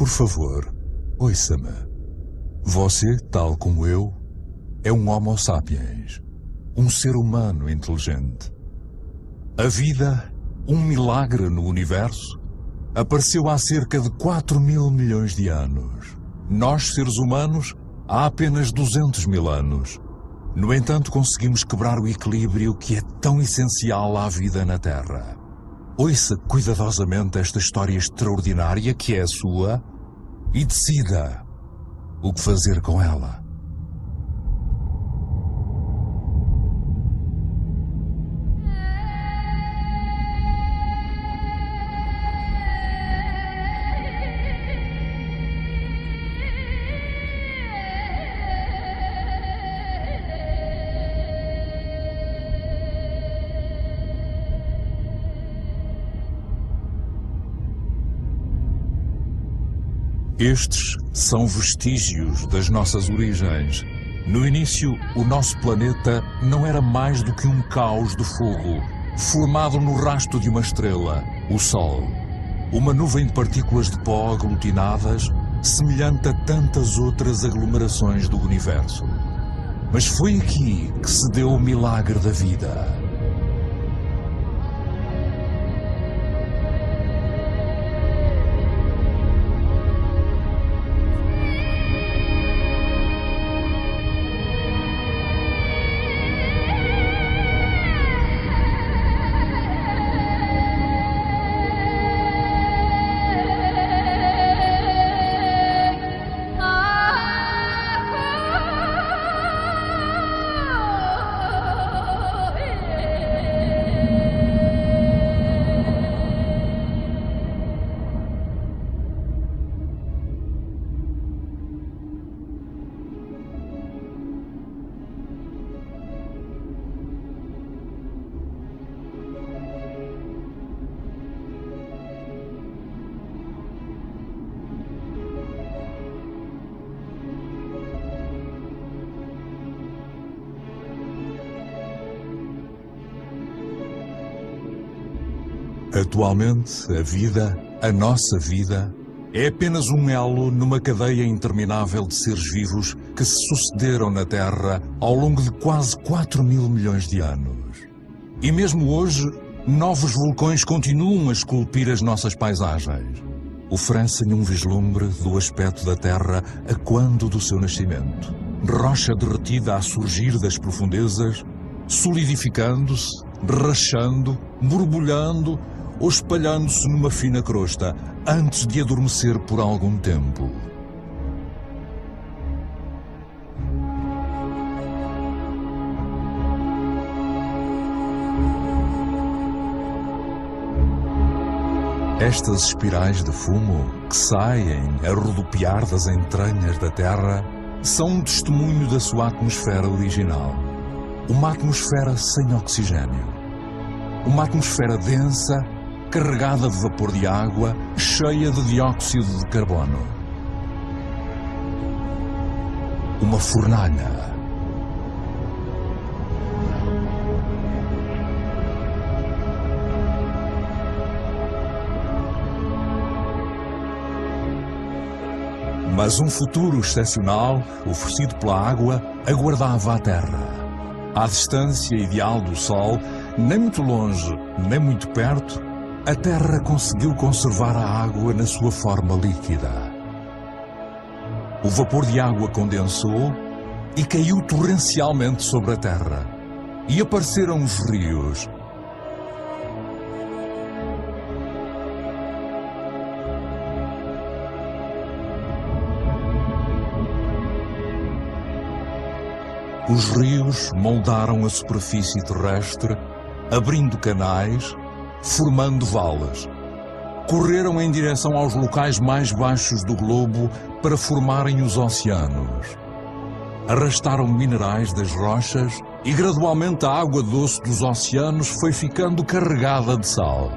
favor, ouça-me. Você, tal como eu, é um Homo sapiens, um ser humano inteligente. A vida, um milagre no universo, apareceu há cerca de 4.000 milhões de anos. Nós, seres humanos, há apenas 200 mil anos. No entanto, conseguimos quebrar o equilíbrio que é tão essencial à vida na Terra. Ouça cuidadosamente esta história extraordinária que é a sua e decida o que fazer com ela. Estes são vestígios das nossas origens. No início, o nosso planeta não era mais do que um caos de fogo, formado no rasto de uma estrela, o Sol. Uma nuvem de partículas de pó aglutinadas, semelhante a tantas outras aglomerações do universo. Mas foi aqui que se deu o milagre da vida. Atualmente, a vida, a nossa vida, é apenas um elo numa cadeia interminável de seres vivos que se sucederam na Terra ao longo de quase 4.000 milhões de anos. E mesmo hoje, novos vulcões continuam a esculpir as nossas paisagens. Oferecem um vislumbre do aspecto da Terra a quando do seu nascimento. Rocha derretida a surgir das profundezas, solidificando-se, rachando, borbulhando ou espalhando-se numa fina crosta, antes de adormecer por algum tempo. Estas espirais de fumo que saem a rodopiar das entranhas da Terra são um testemunho da sua atmosfera original. Uma atmosfera sem oxigênio. Uma atmosfera densa, carregada de vapor de água, cheia de dióxido de carbono. Uma fornalha. Mas um futuro excepcional, oferecido pela água, aguardava a Terra. À distância ideal do Sol, nem muito longe, nem muito perto, a Terra conseguiu conservar a água na sua forma líquida. O vapor de água condensou e caiu torrencialmente sobre a Terra. E apareceram os rios. Os rios moldaram a superfície terrestre, abrindo canais, formando vales. Correram em direção aos locais mais baixos do globo para formarem os oceanos. Arrastaram minerais das rochas e gradualmente a água doce dos oceanos foi ficando carregada de sal.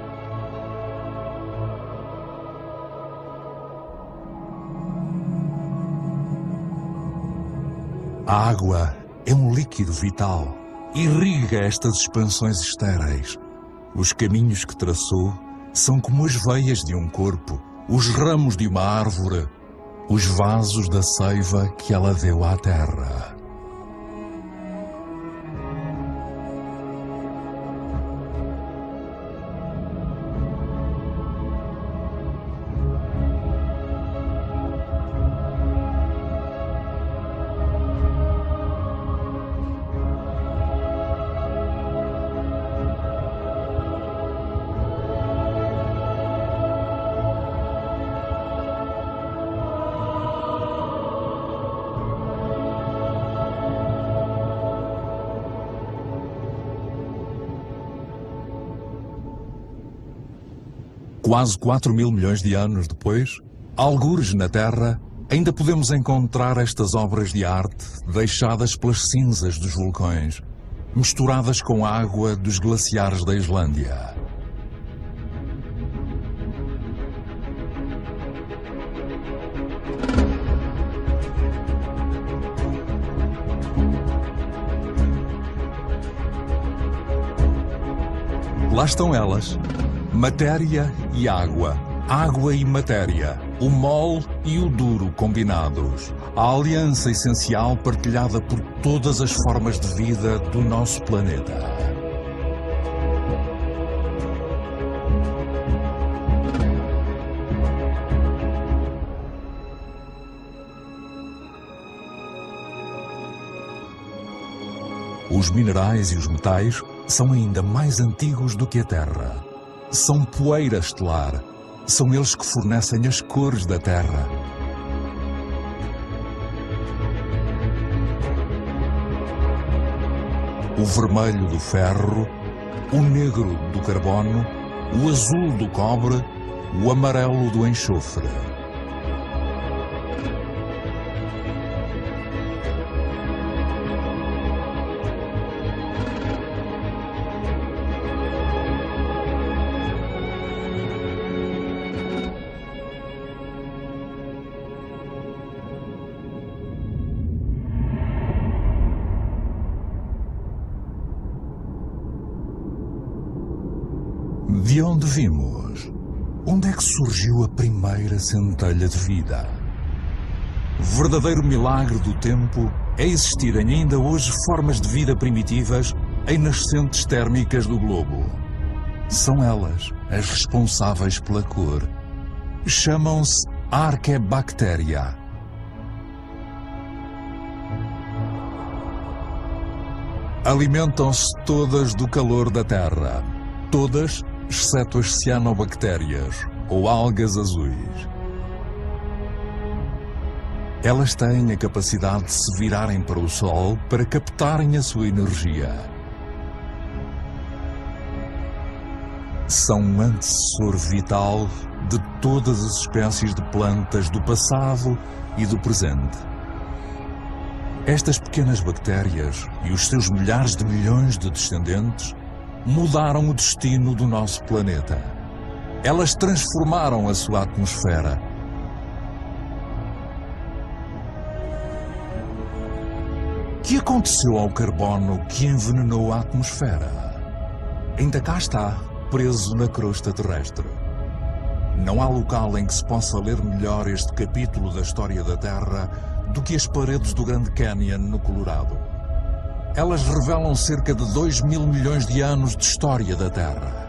A água é um líquido vital. Irriga estas expansões estéreis. Os caminhos que traçou são como as veias de um corpo. os ramos de uma árvore, os vasos da seiva que ela deu à terra. Quase 4.000 milhões de anos depois, algures na Terra, ainda podemos encontrar estas obras de arte deixadas pelas cinzas dos vulcões, misturadas com a água dos glaciares da Islândia. Lá estão elas. Matéria e água, água e matéria, o mole e o duro combinados, a aliança essencial partilhada por todas as formas de vida do nosso planeta. Os minerais e os metais são ainda mais antigos do que a Terra. São poeira estelar. São eles que fornecem as cores da Terra. O vermelho do ferro, o negro do carbono, o azul do cobre, o amarelo do enxofre. De onde vimos? Onde é que surgiu a primeira centelha de vida? Verdadeiro milagre do tempo é existirem ainda hoje formas de vida primitivas em nascentes térmicas do globo. São elas as responsáveis pela cor. Chamam-se Archaebacteria. Alimentam-se todas do calor da Terra. Todas, exceto as cianobactérias, ou algas azuis. Elas têm a capacidade de se virarem para o Sol para captarem a sua energia. São um antecessor vital de todas as espécies de plantas do passado e do presente. Estas pequenas bactérias e os seus milhares de milhões de descendentes mudaram o destino do nosso planeta. Elas transformaram a sua atmosfera. O que aconteceu ao carbono que envenenou a atmosfera? Ainda cá está, preso na crosta terrestre. Não há local em que se possa ler melhor este capítulo da história da Terra do que as paredes do Grand Canyon, no Colorado. Elas revelam cerca de 2.000 milhões de anos de história da Terra.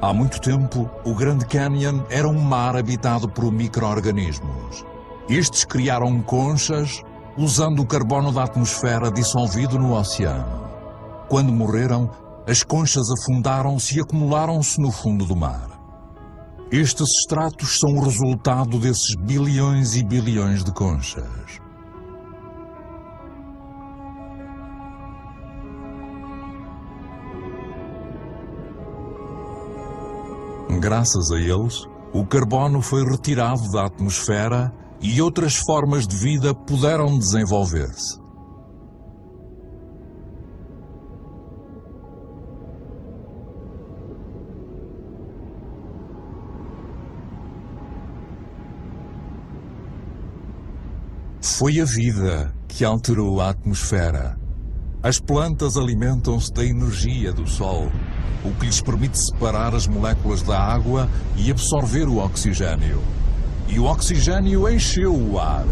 Há muito tempo, o Grand Canyon era um mar habitado por micro-organismos. Estes criaram conchas usando o carbono da atmosfera dissolvido no oceano. Quando morreram, as conchas afundaram-se e acumularam-se no fundo do mar. Estes estratos são o resultado desses bilhões e bilhões de conchas. Graças a eles, o carbono foi retirado da atmosfera e outras formas de vida puderam desenvolver-se. Foi a vida que alterou a atmosfera. As plantas alimentam-se da energia do Sol, o que lhes permite separar as moléculas da água e absorver o oxigênio. e o oxigênio encheu o ar.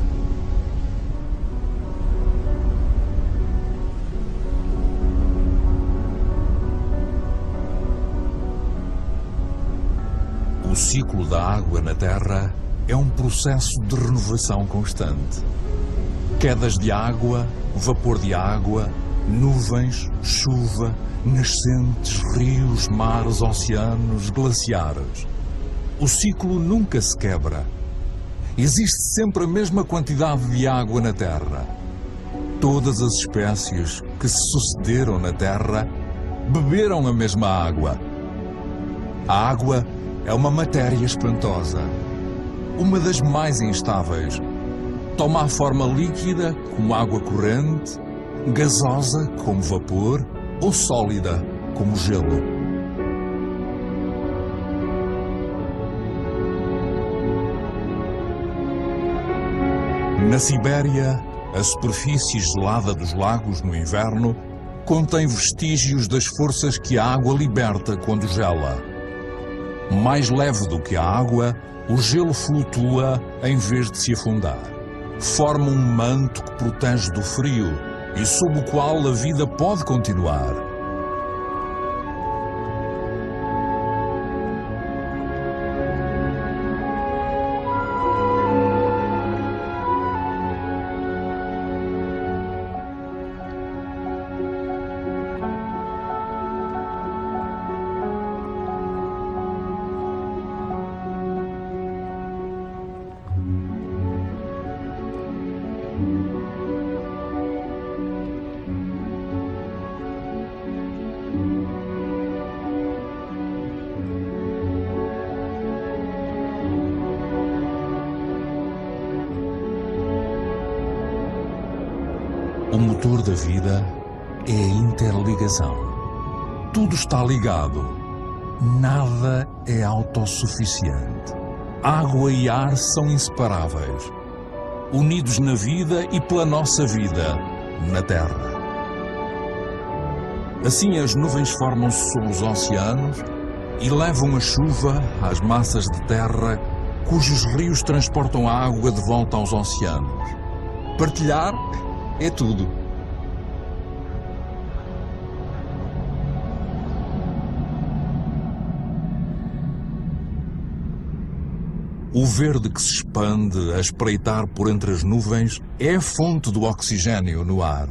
O ciclo da água na Terra é um processo de renovação constante. Quedas de água, vapor de água, nuvens, chuva, nascentes, rios, mares, oceanos, glaciares. O ciclo nunca se quebra. Existe sempre a mesma quantidade de água na Terra. Todas as espécies que se sucederam na Terra beberam a mesma água. A água é uma matéria espantosa, uma das mais instáveis. Toma a forma líquida, como água corrente, gasosa, como vapor, ou sólida, como gelo. Na Sibéria, a superfície gelada dos lagos no inverno contém vestígios das forças que a água liberta quando gela. Mais leve do que a água, o gelo flutua em vez de se afundar. Forma um manto que protege do frio e sob o qual a vida pode continuar. O motor da vida é a interligação. Tudo está ligado. Nada é autossuficiente. Água e ar são inseparáveis, unidos na vida e pela nossa vida na Terra. Assim, as nuvens formam-se sobre os oceanos e levam a chuva às massas de terra cujos rios transportam a água de volta aos oceanos. Partilhar é tudo. O verde que se expande a espreitar por entre as nuvens é a fonte do oxigênio no ar.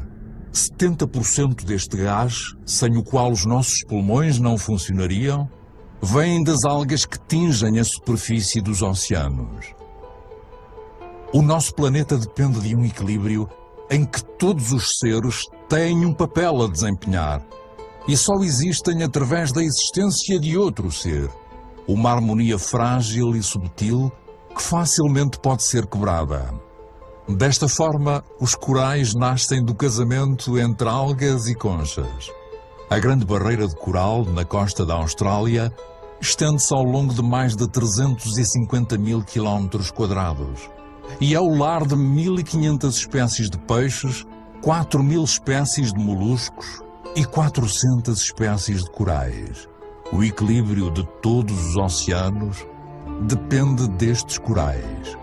70% deste gás, sem o qual os nossos pulmões não funcionariam, vem das algas que tingem a superfície dos oceanos. O nosso planeta depende de um equilíbrio em que todos os seres têm um papel a desempenhar e só existem através da existência de outro ser. Uma harmonia frágil e subtil que facilmente pode ser quebrada. Desta forma, os corais nascem do casamento entre algas e conchas. A Grande Barreira de Coral, na costa da Austrália, estende-se ao longo de mais de 350 mil quilómetros quadrados e é o lar de 1.500 espécies de peixes, 4.000 espécies de moluscos e 400 espécies de corais. O equilíbrio de todos os oceanos depende destes corais.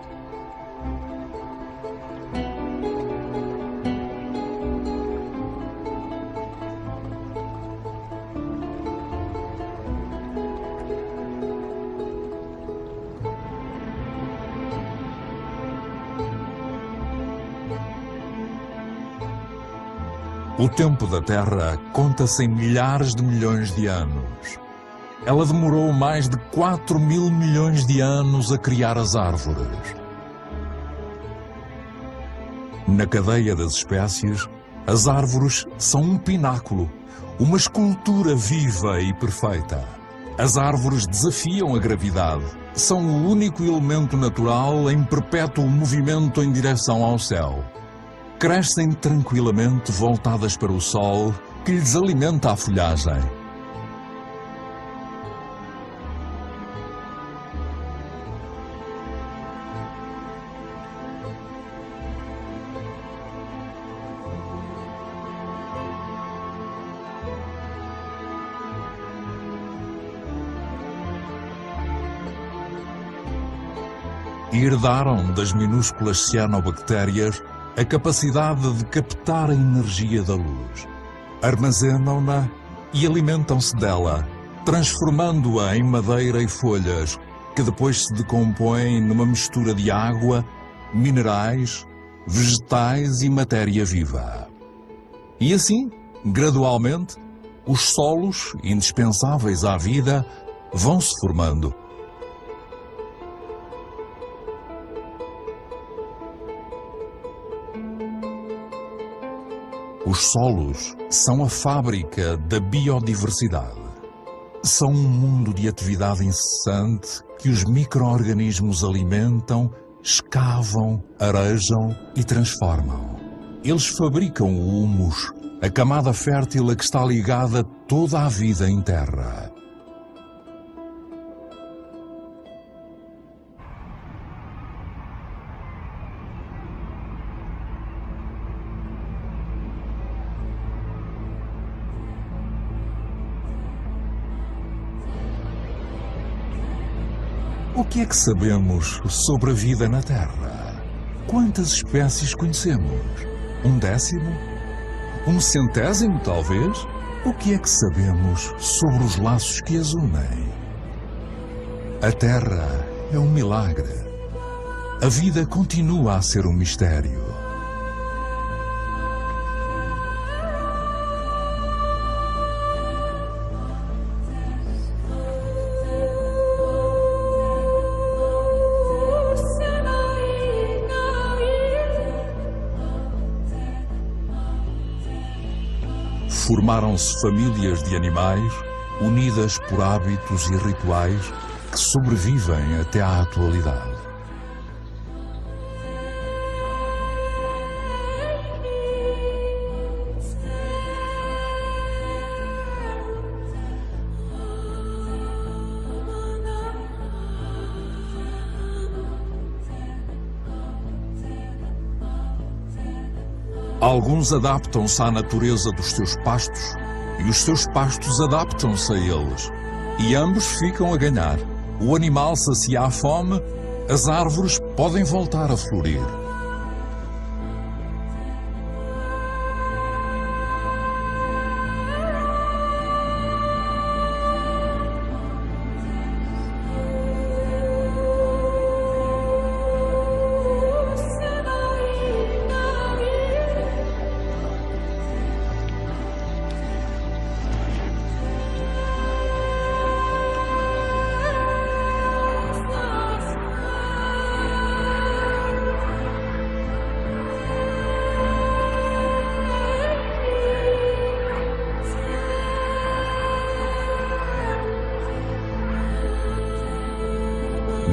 O tempo da Terra conta-se em milhares de milhões de anos. Ela demorou mais de 4.000 milhões de anos a criar as árvores. Na cadeia das espécies, as árvores são um pináculo, uma escultura viva e perfeita. As árvores desafiam a gravidade, são o único elemento natural em perpétuo movimento em direção ao céu. Crescem tranquilamente voltadas para o sol, que lhes alimenta a folhagem. e herdaram das minúsculas cianobactérias a capacidade de captar a energia da luz. Armazenam-na e alimentam-se dela, transformando-a em madeira e folhas, que depois se decompõem numa mistura de água, minerais, vegetais e matéria viva. E assim, gradualmente, os solos, indispensáveis à vida, vão se formando. Os solos são a fábrica da biodiversidade. São um mundo de atividade incessante que os micro-organismos alimentam, escavam, arejam e transformam. Eles fabricam o humus, a camada fértil a que está ligada toda a vida em terra. O que é que sabemos sobre a vida na Terra? Quantas espécies conhecemos? 1/10? 1/100, talvez? O que é que sabemos sobre os laços que as unem? A Terra é um milagre. A vida continua a ser um mistério. Formaram-se famílias de animais, unidas por hábitos e rituais que sobrevivem até à atualidade. Alguns adaptam-se à natureza dos seus pastos e os seus pastos adaptam-se a eles. E ambos ficam a ganhar. O animal sacia a fome, as árvores podem voltar a florir.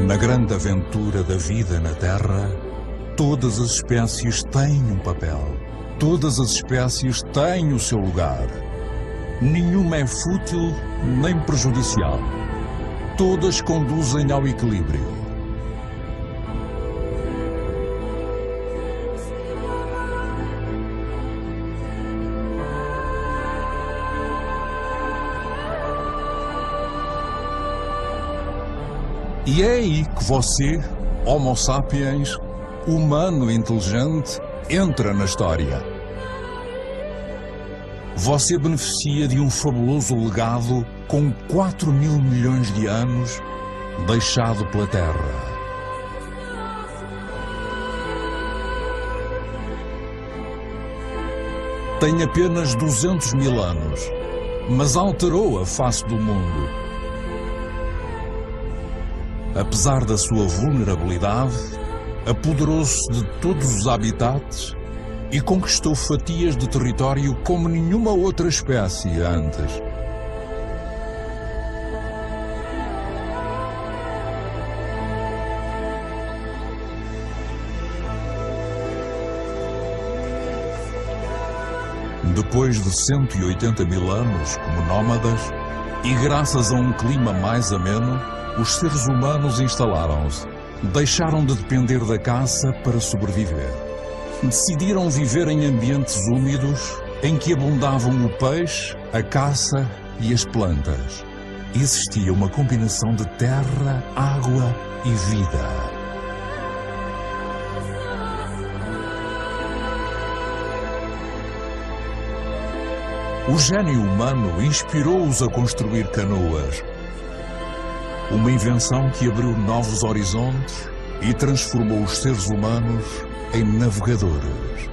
Na grande aventura da vida na Terra, todas as espécies têm um papel. Todas as espécies têm o seu lugar. Nenhuma é fútil nem prejudicial. Todas conduzem ao equilíbrio. E é aí que você, Homo sapiens, humano inteligente, entra na história. Você beneficia de um fabuloso legado com 4.000 milhões de anos deixado pela Terra. Tem apenas 200.000 anos, mas alterou a face do mundo. Apesar da sua vulnerabilidade, apoderou-se de todos os habitats e conquistou fatias de território como nenhuma outra espécie antes. Depois de 180.000 anos como nómadas, e graças a um clima mais ameno, os seres humanos instalaram-se. Deixaram de depender da caça para sobreviver. Decidiram viver em ambientes úmidos em que abundavam o peixe, a caça e as plantas. Existia uma combinação de terra, água e vida. O gênio humano inspirou-os a construir canoas, uma invenção que abriu novos horizontes e transformou os seres humanos em navegadores.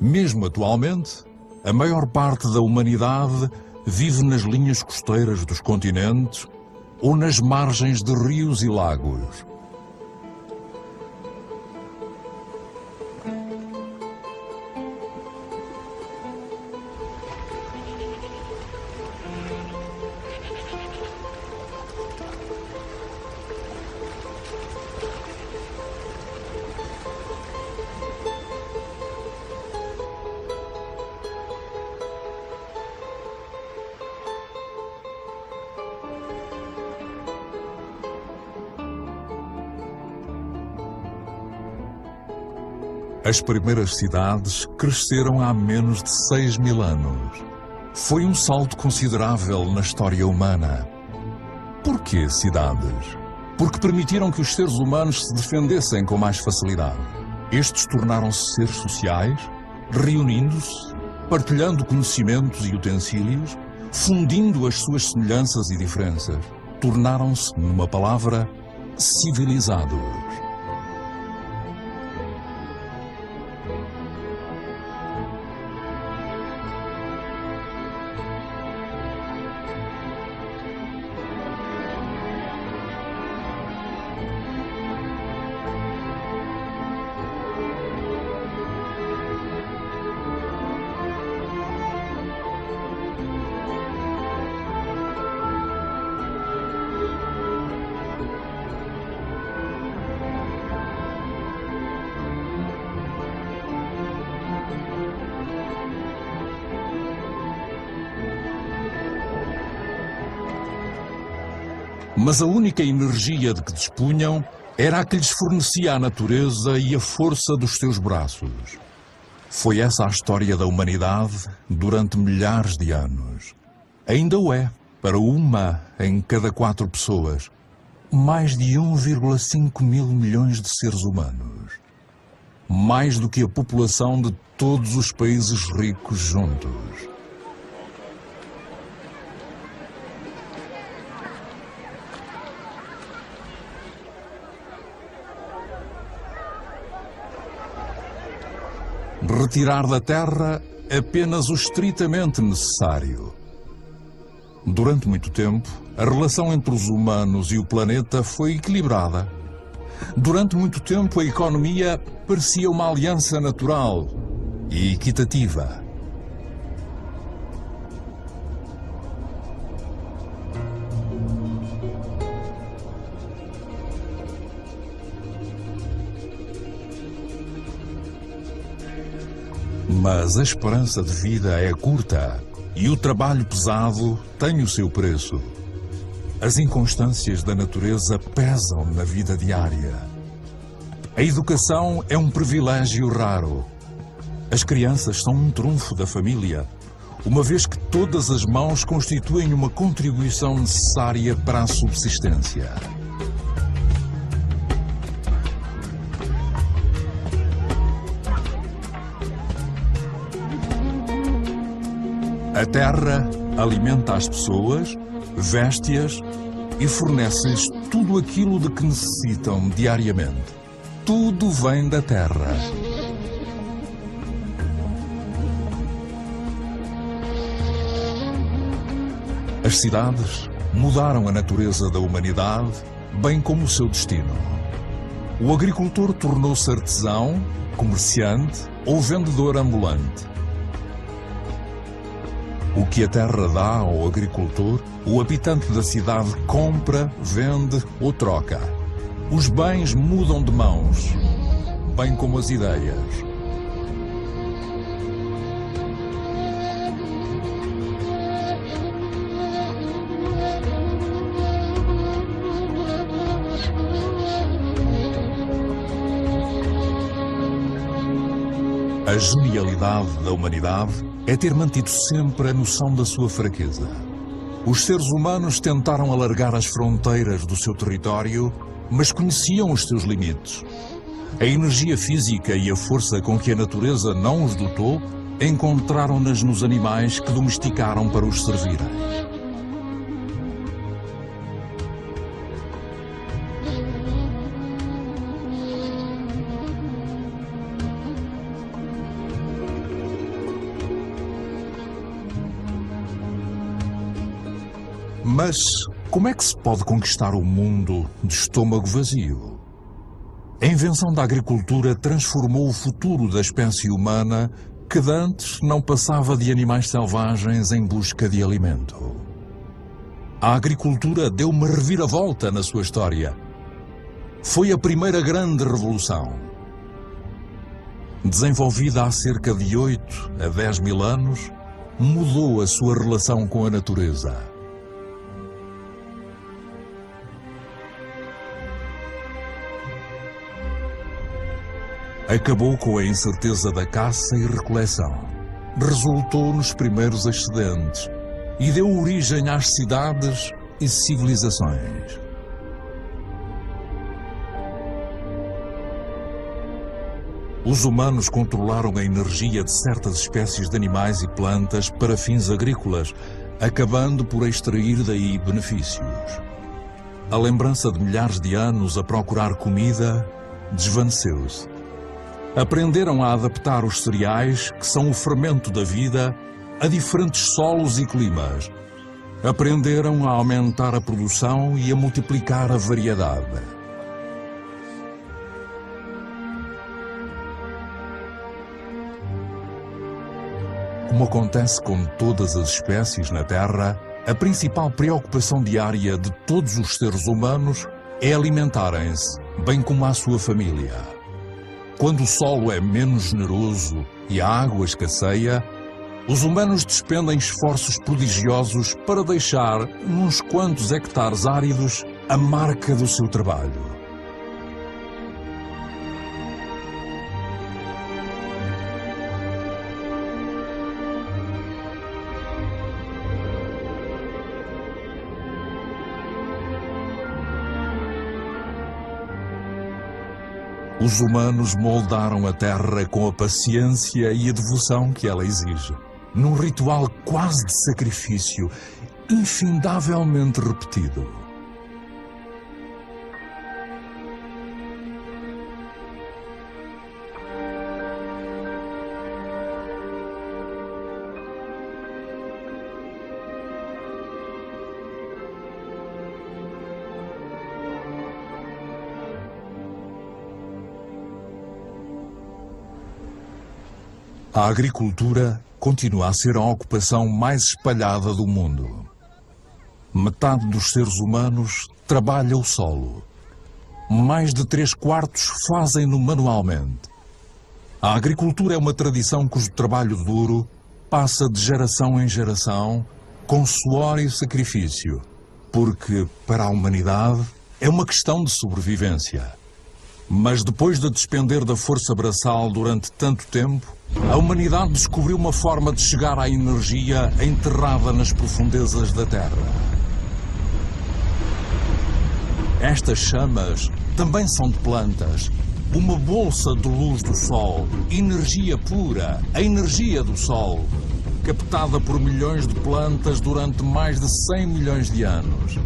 Mesmo atualmente, a maior parte da humanidade vive nas linhas costeiras dos continentes ou nas margens de rios e lagos. As primeiras cidades cresceram há menos de 6.000 anos. Foi um salto considerável na história humana. Por que cidades? Porque permitiram que os seres humanos se defendessem com mais facilidade. Estes tornaram-se seres sociais, reunindo-se, partilhando conhecimentos e utensílios, fundindo as suas semelhanças e diferenças. Tornaram-se, numa palavra, civilizados. Mas a única energia de que dispunham era a que lhes fornecia a natureza e a força dos seus braços. Foi essa a história da humanidade durante milhares de anos. Ainda o é, para uma em cada 4 pessoas. Mais de 1,5 mil milhões de seres humanos. Mais do que a população de todos os países ricos juntos. Retirar da Terra apenas o estritamente necessário. Durante muito tempo, a relação entre os humanos e o planeta foi equilibrada. Durante muito tempo, a economia parecia uma aliança natural e equitativa. Mas a esperança de vida é curta e o trabalho pesado tem o seu preço. As inconstâncias da natureza pesam na vida diária. A educação é um privilégio raro. As crianças são um trunfo da família, uma vez que todas as mãos constituem uma contribuição necessária para a subsistência. A terra alimenta as pessoas, veste-as e fornece-lhes tudo aquilo de que necessitam diariamente. Tudo vem da terra. As cidades mudaram a natureza da humanidade, bem como o seu destino. O agricultor tornou-se artesão, comerciante ou vendedor ambulante. O que a terra dá ao agricultor, o habitante da cidade compra, vende ou troca. Os bens mudam de mãos, bem como as ideias. A genialidade da humanidade é ter mantido sempre a noção da sua fraqueza. Os seres humanos tentaram alargar as fronteiras do seu território, mas conheciam os seus limites. A energia física e a força com que a natureza não os dotou encontraram-nas nos animais que domesticaram para os servirem. Mas como é que se pode conquistar o mundo de estômago vazio? A invenção da agricultura transformou o futuro da espécie humana, que de antes não passava de animais selvagens em busca de alimento. A agricultura deu uma reviravolta na sua história. Foi a primeira grande revolução. Desenvolvida há cerca de 8 a 10 mil anos, mudou a sua relação com a natureza. Acabou com a incerteza da caça e recoleção, resultou nos primeiros excedentes e deu origem às cidades e civilizações. Os humanos controlaram a energia de certas espécies de animais e plantas para fins agrícolas, acabando por extrair daí benefícios. A lembrança de milhares de anos a procurar comida desvaneceu-se. Aprenderam a adaptar os cereais, que são o fermento da vida, a diferentes solos e climas. Aprenderam a aumentar a produção e a multiplicar a variedade. Como acontece com todas as espécies na Terra, a principal preocupação diária de todos os seres humanos é alimentarem-se, bem como a sua família. Quando o solo é menos generoso e a água escasseia, os humanos despendem esforços prodigiosos para deixar, nos quantos hectares áridos, a marca do seu trabalho. Os humanos moldaram a terra com a paciência e a devoção que ela exige, num ritual quase de sacrifício, infindavelmente repetido. A agricultura continua a ser a ocupação mais espalhada do mundo. Metade dos seres humanos trabalha o solo. Mais de 3/4 fazem-no manualmente. A agricultura é uma tradição cujo trabalho duro passa de geração em geração, com suor e sacrifício, porque, para a humanidade, é uma questão de sobrevivência. Mas depois de despender da força braçal durante tanto tempo, a humanidade descobriu uma forma de chegar à energia enterrada nas profundezas da Terra. Estas chamas também são de plantas, uma bolsa de luz do Sol, energia pura, a energia do Sol, captada por milhões de plantas durante mais de 100 milhões de anos.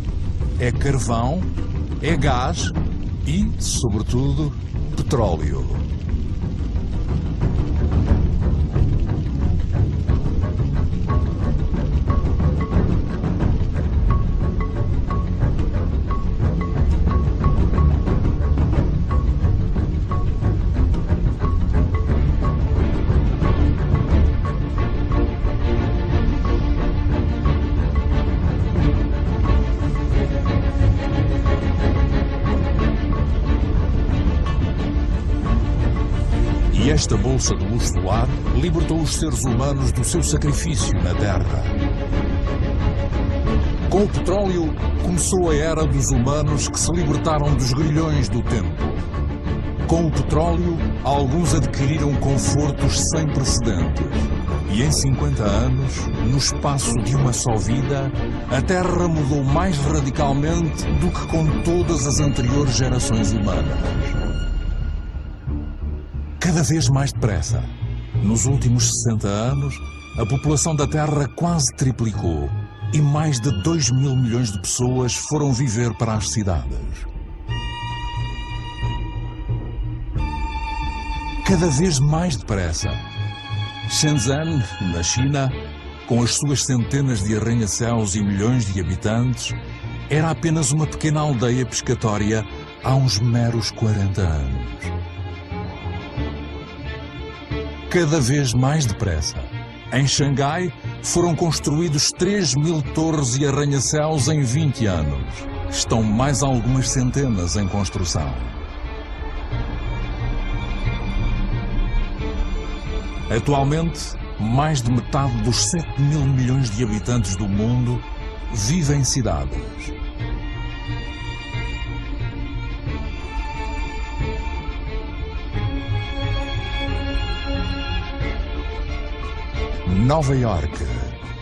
É carvão, é gás e, sobretudo, petróleo. E esta bolsa de luz solar libertou os seres humanos do seu sacrifício na Terra. Com o petróleo, começou a era dos humanos que se libertaram dos grilhões do tempo. Com o petróleo, alguns adquiriram confortos sem precedentes. E em 50 anos, no espaço de uma só vida, a Terra mudou mais radicalmente do que com todas as anteriores gerações humanas. Cada vez mais depressa. Nos últimos 60 anos, a população da Terra quase triplicou e mais de 2 mil milhões de pessoas foram viver para as cidades. Cada vez mais depressa. Shenzhen, na China, com as suas centenas de arranha-céus e milhões de habitantes, era apenas uma pequena aldeia pescatória há uns meros 40 anos. Cada vez mais depressa. Em Xangai, foram construídos 3 mil torres e arranha-céus em 20 anos. Estão mais algumas centenas em construção. Atualmente, mais de metade dos 7 mil milhões de habitantes do mundo vivem em cidades. Nova Iorque,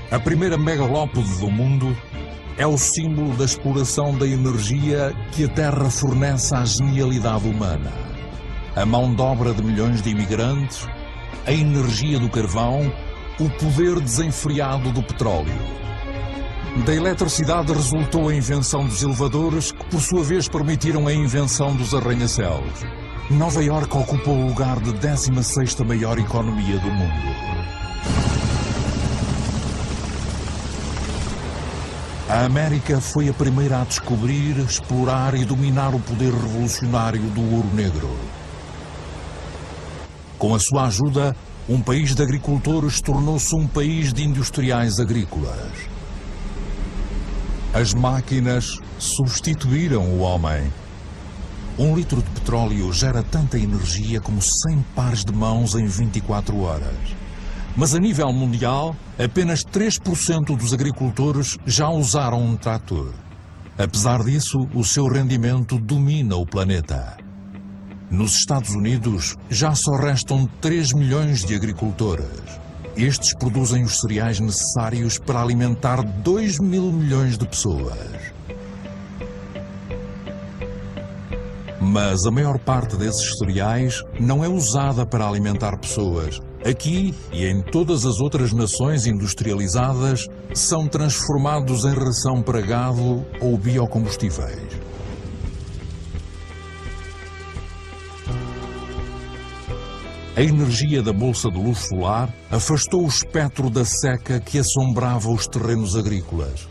a primeira megalópole do mundo, é o símbolo da exploração da energia que a Terra fornece à genialidade humana. A mão de obra de milhões de imigrantes, a energia do carvão, o poder desenfreado do petróleo. Da eletricidade resultou a invenção dos elevadores, que por sua vez permitiram a invenção dos arranha-céus. Nova Iorque ocupou o lugar de 16ª maior economia do mundo. A América foi a primeira a descobrir, explorar e dominar o poder revolucionário do ouro negro. Com a sua ajuda, um país de agricultores tornou-se um país de industriais agrícolas. As máquinas substituíram o homem. 1 litro de petróleo gera tanta energia como 100 pares de mãos em 24 horas. Mas a nível mundial, apenas 3% dos agricultores já usaram um trator. Apesar disso, o seu rendimento domina o planeta. Nos Estados Unidos, já só restam 3 milhões de agricultores. Estes produzem os cereais necessários para alimentar 2 mil milhões de pessoas. Mas a maior parte desses cereais não é usada para alimentar pessoas. Aqui e em todas as outras nações industrializadas, são transformados em ração para gado ou biocombustíveis. A energia da bolsa de luz solar afastou o espectro da seca que assombrava os terrenos agrícolas.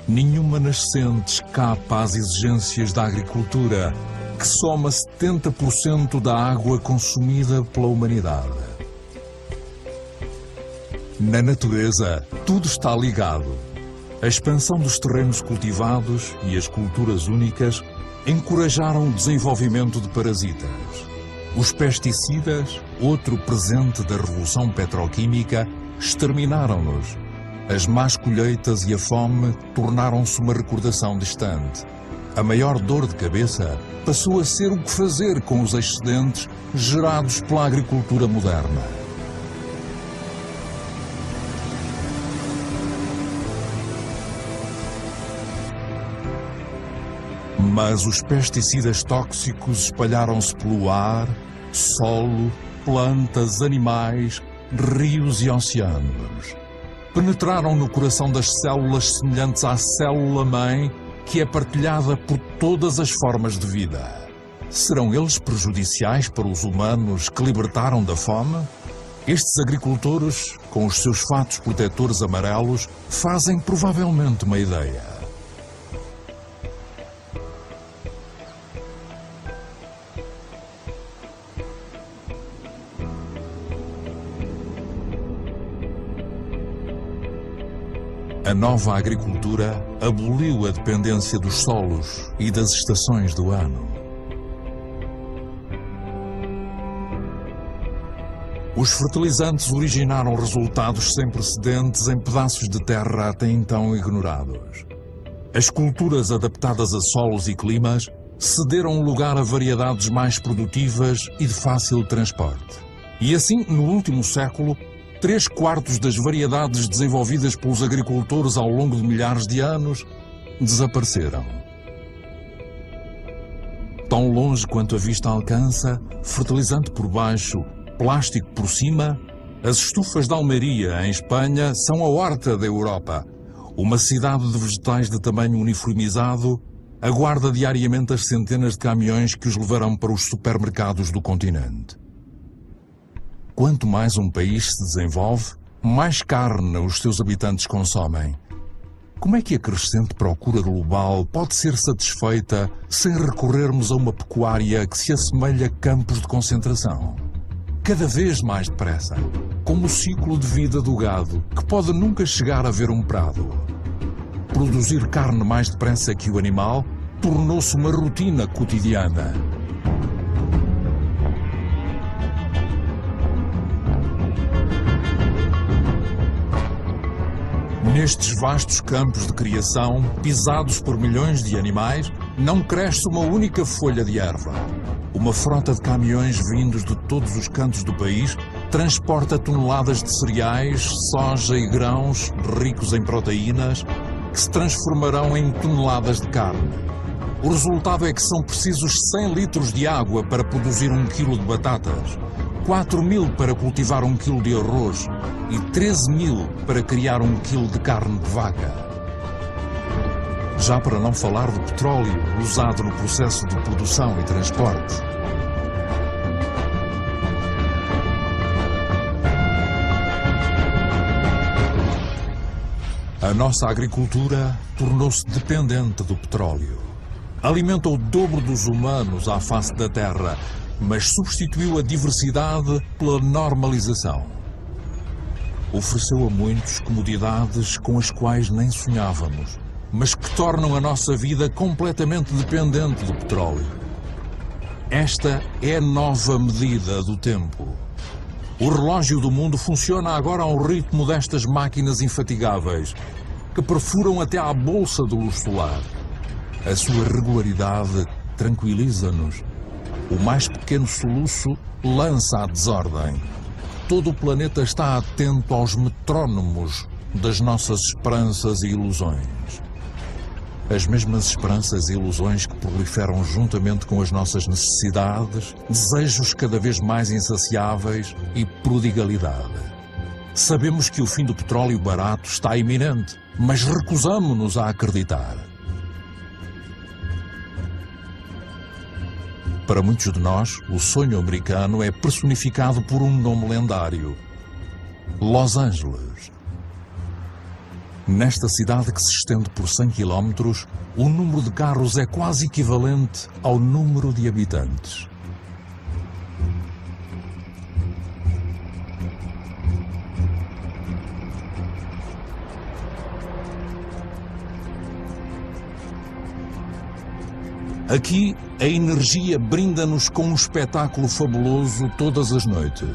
Nenhuma nascente escapa às exigências da agricultura, que soma 70% da água consumida pela humanidade. Na natureza, tudo está ligado. A expansão dos terrenos cultivados e as culturas únicas encorajaram o desenvolvimento de parasitas. Os pesticidas, outro presente da revolução petroquímica, exterminaram-nos. As más colheitas e a fome tornaram-se uma recordação distante. A maior dor de cabeça passou a ser o que fazer com os excedentes gerados pela agricultura moderna. Mas os pesticidas tóxicos espalharam-se pelo ar, solo, plantas, animais, rios e oceanos. Penetraram no coração das células semelhantes à célula-mãe, que é partilhada por todas as formas de vida. Serão eles prejudiciais para os humanos que libertaram da fome? Estes agricultores, com os seus fatos protetores amarelos, fazem provavelmente uma ideia. A nova agricultura aboliu a dependência dos solos e das estações do ano. Os fertilizantes originaram resultados sem precedentes em pedaços de terra até então ignorados. As culturas adaptadas a solos e climas cederam lugar a variedades mais produtivas e de fácil transporte. E assim, no último século, 3/4 das variedades desenvolvidas pelos agricultores ao longo de milhares de anos desapareceram. Tão longe quanto a vista alcança, fertilizante por baixo, plástico por cima, as estufas de Almeria, em Espanha, são a horta da Europa. Uma cidade de vegetais de tamanho uniformizado aguarda diariamente as centenas de caminhões que os levarão para os supermercados do continente. Quanto mais um país se desenvolve, mais carne os seus habitantes consomem. Como é que a crescente procura global pode ser satisfeita sem recorrermos a uma pecuária que se assemelha a campos de concentração? Cada vez mais depressa, como o ciclo de vida do gado, que pode nunca chegar a ver um prado. Produzir carne mais depressa que o animal tornou-se uma rotina cotidiana. Nestes vastos campos de criação, pisados por milhões de animais, não cresce uma única folha de erva. Uma frota de caminhões vindos de todos os cantos do país transporta toneladas de cereais, soja e grãos ricos em proteínas que se transformarão em toneladas de carne. O resultado é que são precisos 100 litros de água para produzir 1 quilo de batatas, 4.000 para cultivar 1 quilo de arroz e 13.000 para criar 1 quilo de carne de vaca. Já para não falar do petróleo usado no processo de produção e transporte. A nossa agricultura tornou-se dependente do petróleo. Alimenta o dobro dos humanos à face da terra, mas substituiu a diversidade pela normalização. Ofereceu a muitos comodidades com as quais nem sonhávamos, mas que tornam a nossa vida completamente dependente do petróleo. Esta é a nova medida do tempo. O relógio do mundo funciona agora ao ritmo destas máquinas infatigáveis, que perfuram até à bolsa de luz solar. A sua regularidade tranquiliza-nos. O mais pequeno soluço lança a desordem. Todo o planeta está atento aos metrónomos das nossas esperanças e ilusões. As mesmas esperanças e ilusões que proliferam juntamente com as nossas necessidades, desejos cada vez mais insaciáveis e prodigalidade. Sabemos que o fim do petróleo barato está iminente, mas recusamo-nos a acreditar. Para muitos de nós, o sonho americano é personificado por um nome lendário: Los Angeles. Nesta cidade que se estende por 100 km, o número de carros é quase equivalente ao número de habitantes. Aqui, a energia brinda-nos com um espetáculo fabuloso todas as noites.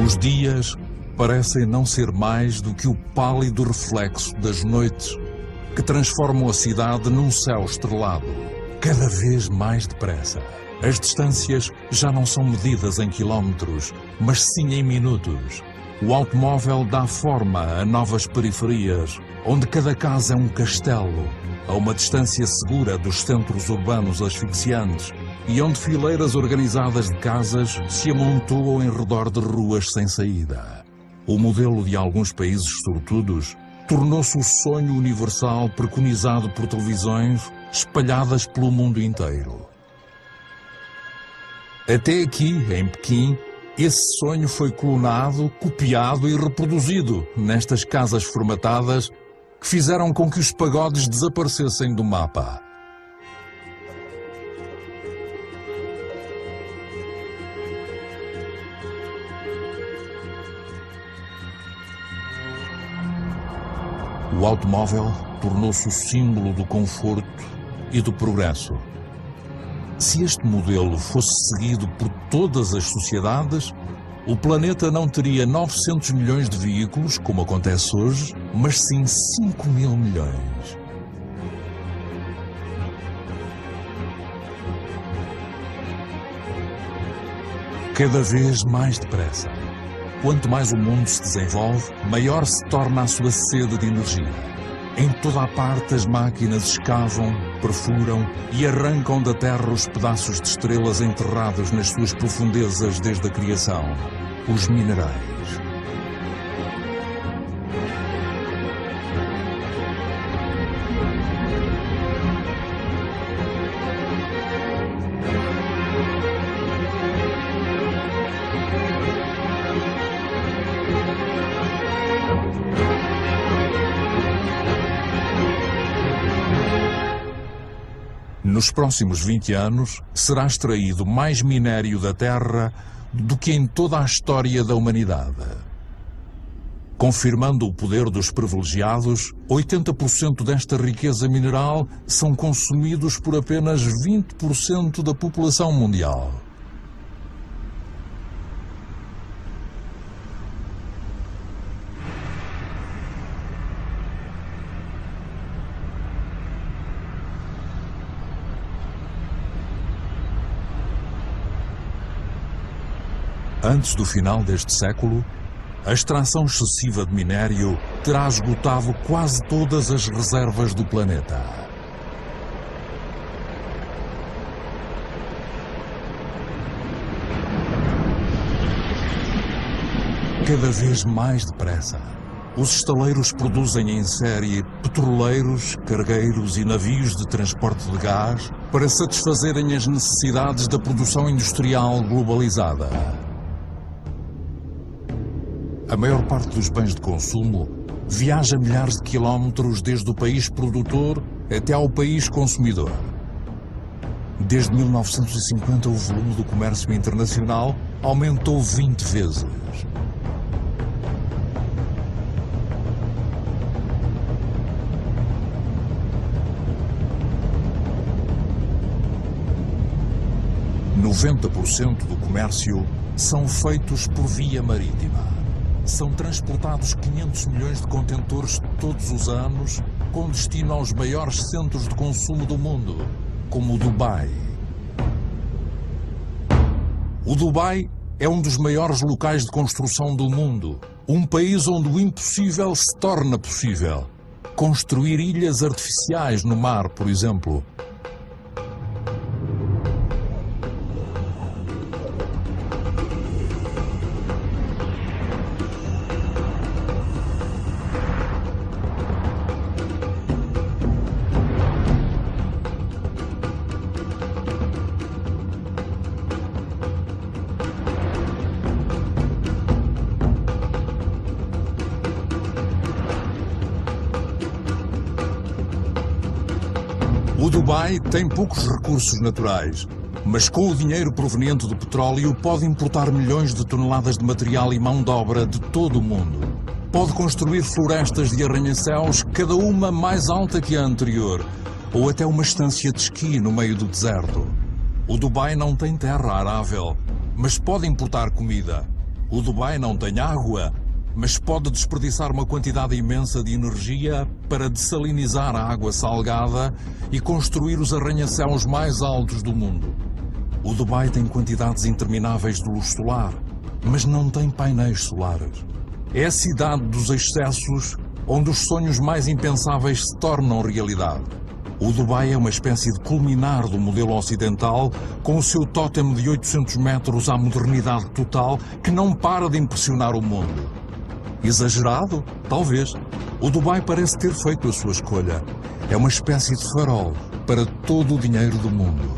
Os dias parecem não ser mais do que o pálido reflexo das noites que transformam a cidade num céu estrelado, cada vez mais depressa. As distâncias já não são medidas em quilómetros, mas sim em minutos. O automóvel dá forma a novas periferias, onde cada casa é um castelo, a uma distância segura dos centros urbanos asfixiantes, e onde fileiras organizadas de casas se amontoam em redor de ruas sem saída. O modelo de alguns países sortudos tornou-se o sonho universal preconizado por televisões espalhadas pelo mundo inteiro. Até aqui, em Pequim, esse sonho foi clonado, copiado e reproduzido nestas casas formatadas que fizeram com que os pagodes desaparecessem do mapa. O automóvel tornou-se o símbolo do conforto e do progresso. Se este modelo fosse seguido por todas as sociedades, o planeta não teria 900 milhões de veículos, como acontece hoje, mas sim 5.000 milhões. Cada vez mais depressa. Quanto mais o mundo se desenvolve, maior se torna a sua sede de energia. Em toda a parte as máquinas escavam, perfuram e arrancam da terra os pedaços de estrelas enterrados nas suas profundezas desde a criação, os minerais. Nos próximos 20 anos, será extraído mais minério da Terra do que em toda a história da humanidade. Confirmando o poder dos privilegiados, 80% desta riqueza mineral são consumidos por apenas 20% da população mundial. Antes do final deste século, a extração excessiva de minério terá esgotado quase todas as reservas do planeta. Cada vez mais depressa, os estaleiros produzem em série petroleiros, cargueiros e navios de transporte de gás para satisfazerem as necessidades da produção industrial globalizada. A maior parte dos bens de consumo viaja milhares de quilómetros desde o país produtor até ao país consumidor. Desde 1950, o volume do comércio internacional aumentou 20 vezes. « 90% do comércio são feitos por via marítima. São transportados 500 milhões de contentores todos os anos, com destino aos maiores centros de consumo do mundo, como o Dubai. O Dubai é um dos maiores locais de construção do mundo, um país onde o impossível se torna possível. Construir ilhas artificiais no mar, por exemplo. O Dubai tem poucos recursos naturais, mas com o dinheiro proveniente do petróleo pode importar milhões de toneladas de material e mão de obra de todo o mundo. Pode construir florestas de arranha-céus, cada uma mais alta que a anterior, ou até uma estância de esqui no meio do deserto. O Dubai não tem terra arável, mas pode importar comida. O Dubai não tem água, mas pode desperdiçar uma quantidade imensa de energia para dessalinizar a água salgada e construir os arranha-céus mais altos do mundo. O Dubai tem quantidades intermináveis de luz solar, mas não tem painéis solares. É a cidade dos excessos, onde os sonhos mais impensáveis se tornam realidade. O Dubai é uma espécie de culminar do modelo ocidental, com o seu tótem de 800 metros à modernidade total, que não para de impressionar o mundo. Exagerado? Talvez. O Dubai parece ter feito a sua escolha. É uma espécie de farol para todo o dinheiro do mundo.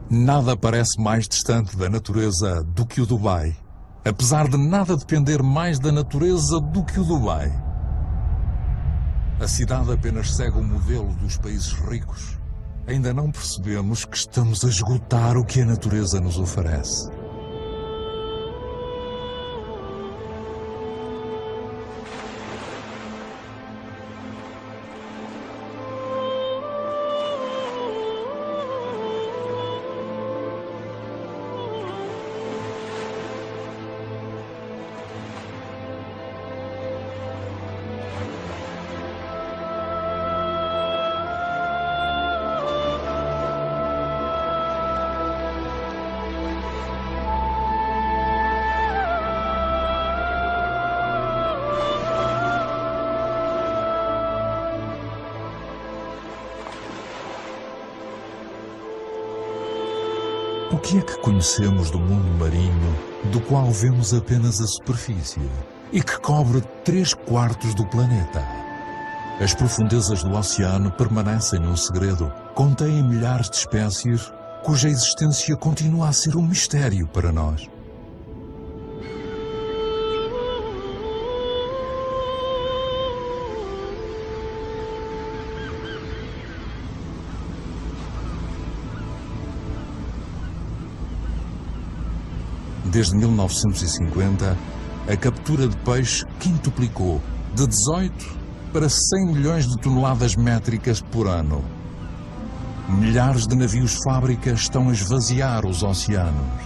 Nada parece mais distante da natureza do que o Dubai, apesar de nada depender mais da natureza do que o Dubai. A cidade apenas segue o modelo dos países ricos, ainda não percebemos que estamos a esgotar o que a natureza nos oferece. O que é que conhecemos do mundo marinho, do qual vemos apenas a superfície, e que cobre 3/4 do planeta? As profundezas do oceano permanecem num segredo, contêm milhares de espécies, cuja existência continua a ser um mistério para nós. Desde 1950, a captura de peixe quintuplicou, de 18 para 100 milhões de toneladas métricas por ano. Milhares de navios-fábrica estão a esvaziar os oceanos.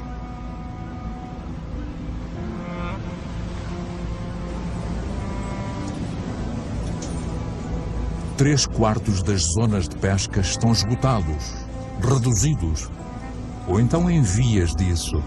Três quartos das zonas de pesca estão esgotados, reduzidos, ou então em vias disso.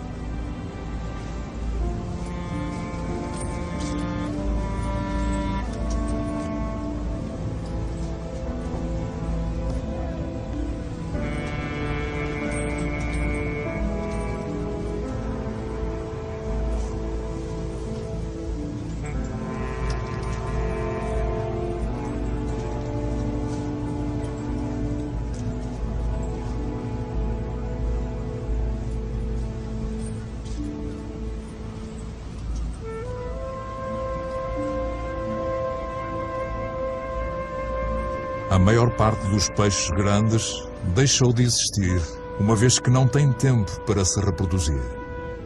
A maior parte dos peixes grandes deixou de existir, uma vez que não tem tempo para se reproduzir.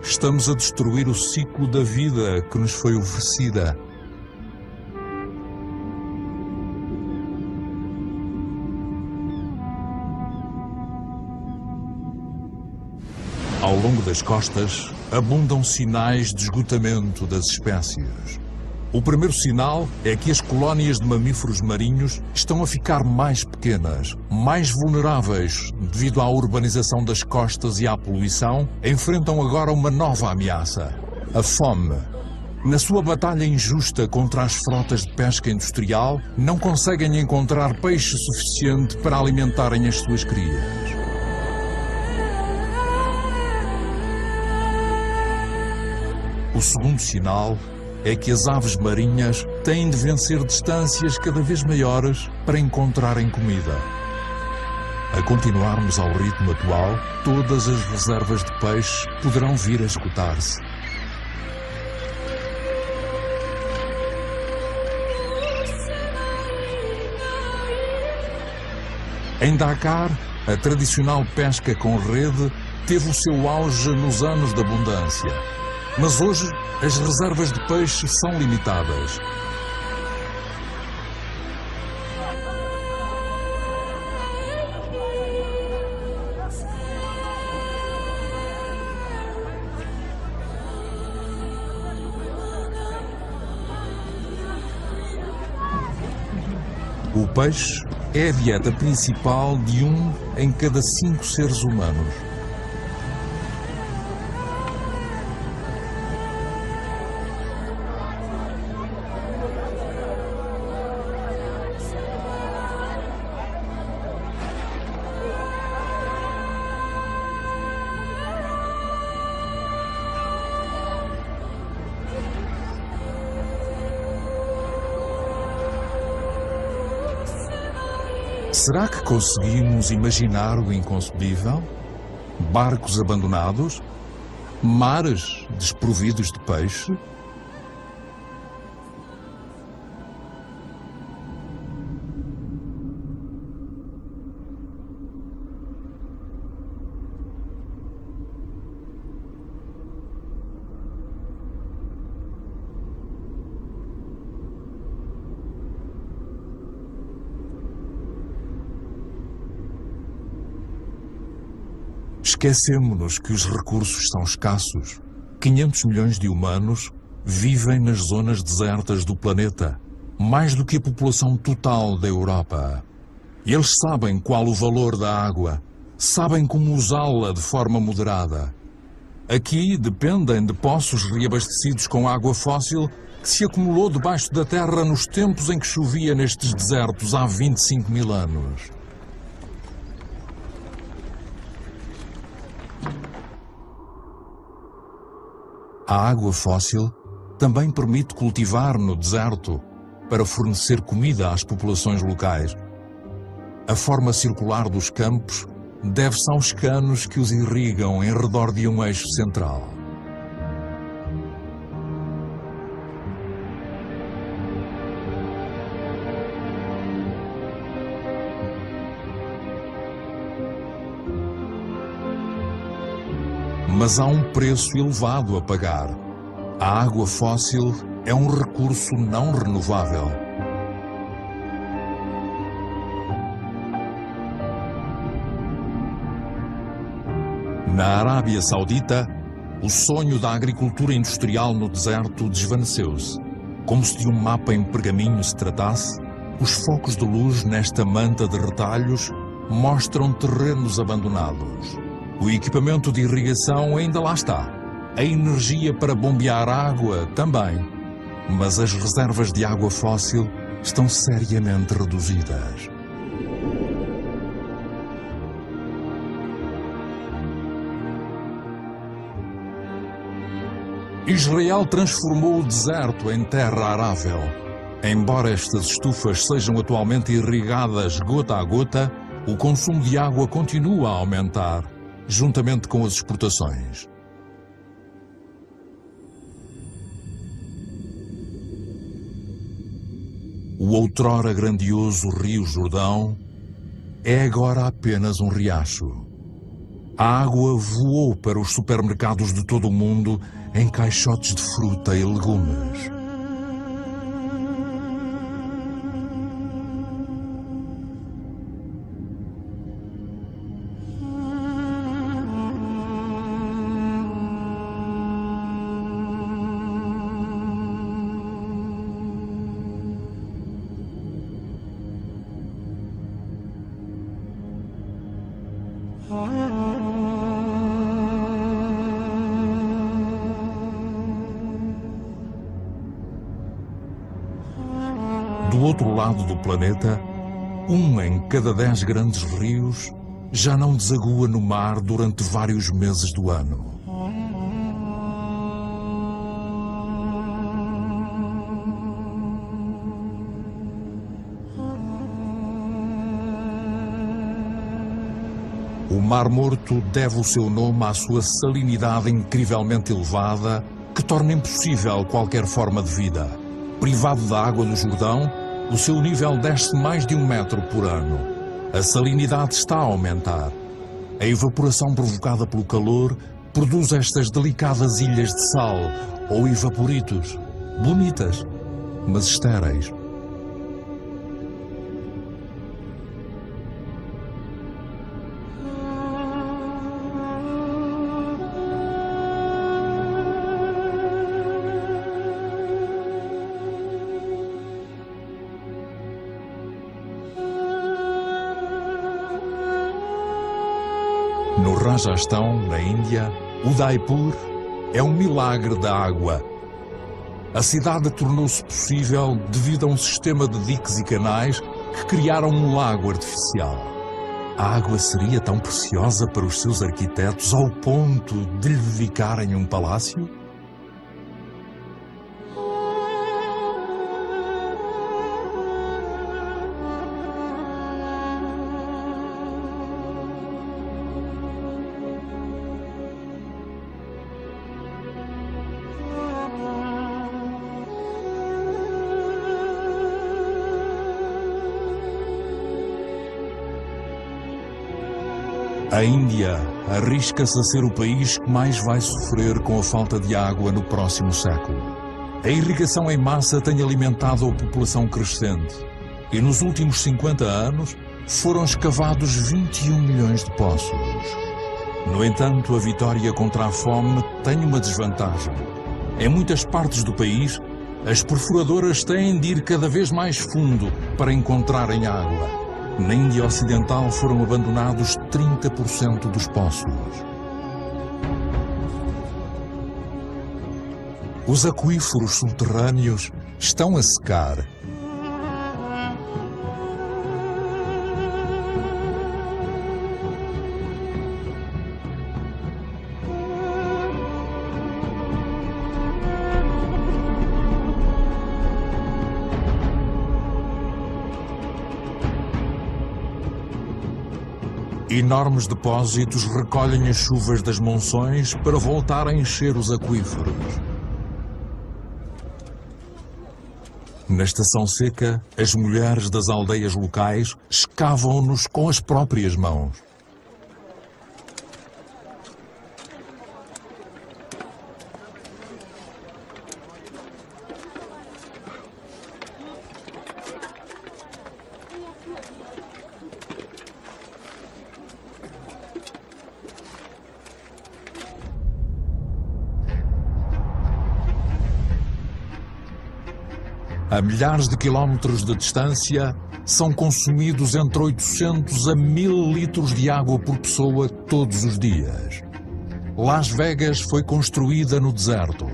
Estamos a destruir o ciclo da vida que nos foi oferecida. Ao longo das costas, abundam sinais de esgotamento das espécies. O primeiro sinal é que as colónias de mamíferos marinhos estão a ficar mais pequenas, mais vulneráveis devido à urbanização das costas e à poluição, enfrentam agora uma nova ameaça: a fome. Na sua batalha injusta contra as frotas de pesca industrial, não conseguem encontrar peixe suficiente para alimentarem as suas crias. O segundo sinal é que as aves marinhas têm de vencer distâncias cada vez maiores para encontrarem comida. A continuarmos ao ritmo atual, todas as reservas de peixe poderão vir a esgotar-se. Em Dakar, a tradicional pesca com rede teve o seu auge nos anos de abundância. Mas hoje, as reservas de peixe são limitadas. O peixe é a dieta principal de 1 em cada 5 seres humanos. Será que conseguimos imaginar o inconcebível? Barcos abandonados? Mares desprovidos de peixe? Esquecemo-nos que os recursos são escassos. 500 milhões de humanos vivem nas zonas desertas do planeta, mais do que a população total da Europa. Eles sabem qual o valor da água, sabem como usá-la de forma moderada. Aqui dependem de poços reabastecidos com água fóssil que se acumulou debaixo da terra nos tempos em que chovia nestes desertos há 25 mil anos. A água fóssil também permite cultivar no deserto para fornecer comida às populações locais. A forma circular dos campos deve-se aos canos que os irrigam em redor de um eixo central. Mas há um preço elevado a pagar. A água fóssil é um recurso não renovável. Na Arábia Saudita, o sonho da agricultura industrial no deserto desvaneceu-se. Como se de um mapa em pergaminho se tratasse, os focos de luz nesta manta de retalhos mostram terrenos abandonados. O equipamento de irrigação ainda lá está. A energia para bombear água também. Mas as reservas de água fóssil estão seriamente reduzidas. Israel transformou o deserto em terra arável. Embora estas estufas sejam atualmente irrigadas gota a gota, o consumo de água continua a aumentar, juntamente com as exportações. O outrora grandioso Rio Jordão é agora apenas um riacho. A água voou para os supermercados de todo o mundo em caixotes de fruta e legumes. Do outro lado do planeta, 1 em cada 10 grandes rios já não desagua no mar durante vários meses do ano. O Mar Morto deve o seu nome à sua salinidade incrivelmente elevada, que torna impossível qualquer forma de vida. Privado da água do Jordão, o seu nível desce mais de 1 metro por ano. A salinidade está a aumentar. A evaporação provocada pelo calor produz estas delicadas ilhas de sal, ou evaporitos, bonitas, mas estéreis. No Rajastão, na Índia, Udaipur é um milagre da água. A cidade tornou-se possível devido a um sistema de diques e canais que criaram um lago artificial. A água seria tão preciosa para os seus arquitetos ao ponto de lhe dedicarem um palácio? A Índia arrisca-se a ser o país que mais vai sofrer com a falta de água no próximo século. A irrigação em massa tem alimentado a população crescente e nos últimos 50 anos foram escavados 21 milhões de poços. No entanto, a vitória contra a fome tem uma desvantagem. Em muitas partes do país, as perfuradoras têm de ir cada vez mais fundo para encontrarem água. Na Índia Ocidental foram abandonados 30% dos poços. Os aquíferos subterrâneos estão a secar. Enormes depósitos recolhem as chuvas das monções para voltar a encher os aquíferos. Na estação seca, as mulheres das aldeias locais escavam-nos com as próprias mãos. A milhares de quilómetros de distância, são consumidos entre 800 a 1000 litros de água por pessoa todos os dias. Las Vegas foi construída no deserto.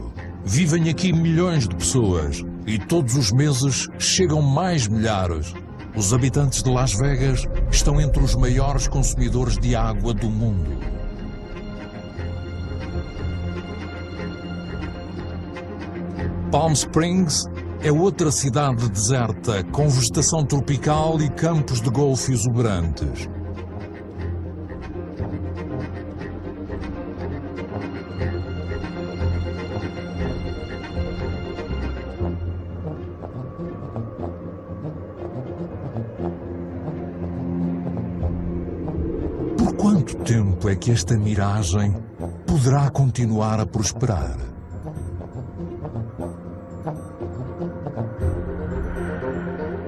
Vivem aqui milhões de pessoas e todos os meses chegam mais milhares. Os habitantes de Las Vegas estão entre os maiores consumidores de água do mundo. Palm Springs é outra cidade deserta, com vegetação tropical e campos de golfe exuberantes. Por quanto tempo é que esta miragem poderá continuar a prosperar?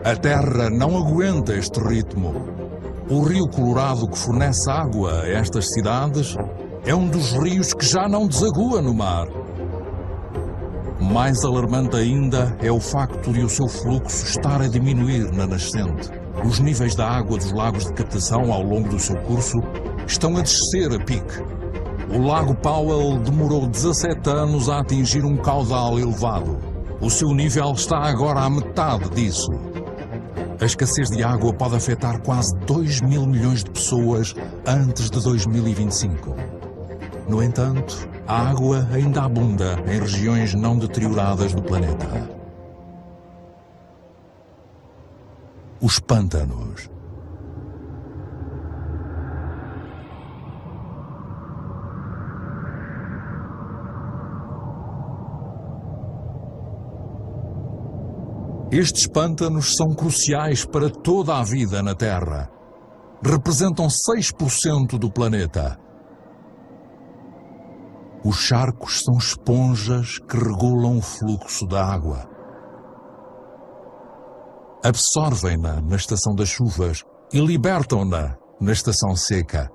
A Terra não aguenta este ritmo. O rio Colorado, que fornece água a estas cidades, é um dos rios que já não desagua no mar. Mais alarmante ainda é o facto de o seu fluxo estar a diminuir na nascente. Os níveis da água dos lagos de captação ao longo do seu curso estão a descer a pique. O Lago Powell demorou 17 anos a atingir um caudal elevado. O seu nível está agora à metade disso. A escassez de água pode afetar quase 2.000 milhões de pessoas antes de 2025. No entanto, a água ainda abunda em regiões não deterioradas do planeta. Os pântanos. Estes pântanos são cruciais para toda a vida na Terra. Representam 6% do planeta. Os charcos são esponjas que regulam o fluxo da água. Absorvem-na na estação das chuvas e libertam-na na estação seca.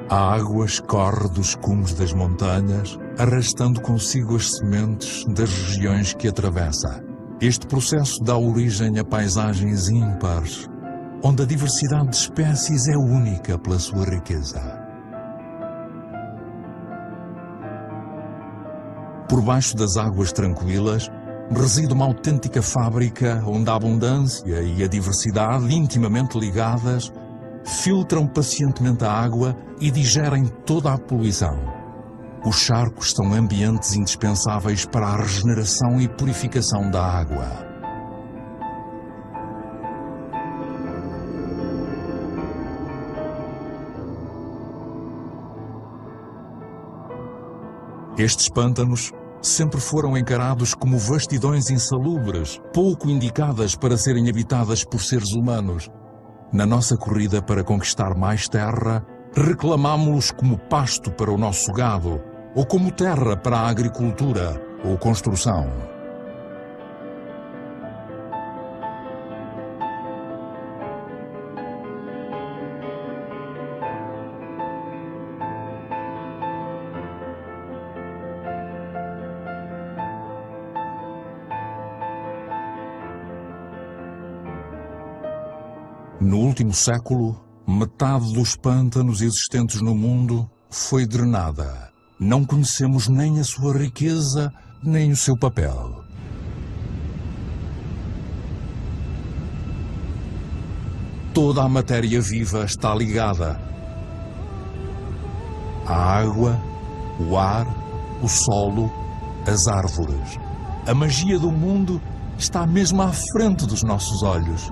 A água escorre dos cumes das montanhas, arrastando consigo as sementes das regiões que atravessa. Este processo dá origem a paisagens ímpares, onde a diversidade de espécies é única pela sua riqueza. Por baixo das águas tranquilas, reside uma autêntica fábrica onde a abundância e a diversidade, intimamente ligadas, filtram pacientemente a água e digerem toda a poluição. Os charcos são ambientes indispensáveis para a regeneração e purificação da água. Estes pântanos sempre foram encarados como vastidões insalubres, pouco indicadas para serem habitadas por seres humanos. Na nossa corrida para conquistar mais terra, reclamámo-los como pasto para o nosso gado, ou como terra para a agricultura ou construção. No último século, metade dos pântanos existentes no mundo foi drenada. Não conhecemos nem a sua riqueza, nem o seu papel. Toda a matéria viva está ligada. A água, o ar, o solo, as árvores. A magia do mundo está mesmo à frente dos nossos olhos.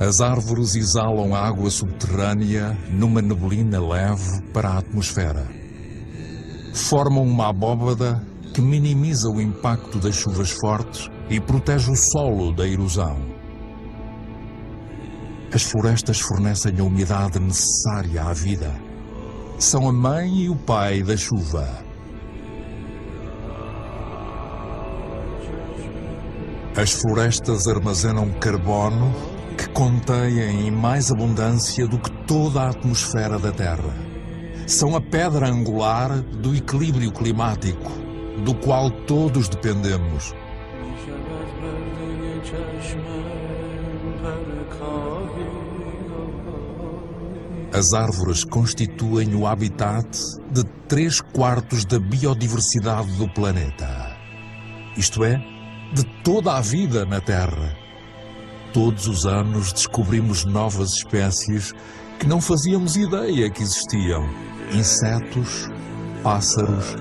As árvores exalam água subterrânea numa neblina leve para a atmosfera. Formam uma abóbada que minimiza o impacto das chuvas fortes e protege o solo da erosão. As florestas fornecem a umidade necessária à vida. São a mãe e o pai da chuva. As florestas armazenam carbono que contêm em mais abundância do que toda a atmosfera da Terra. São a pedra angular do equilíbrio climático, do qual todos dependemos. As árvores constituem o habitat de 3/4 da biodiversidade do planeta. Isto é, de toda a vida na Terra. Todos os anos descobrimos novas espécies que não fazíamos ideia que existiam. Insetos, pássaros,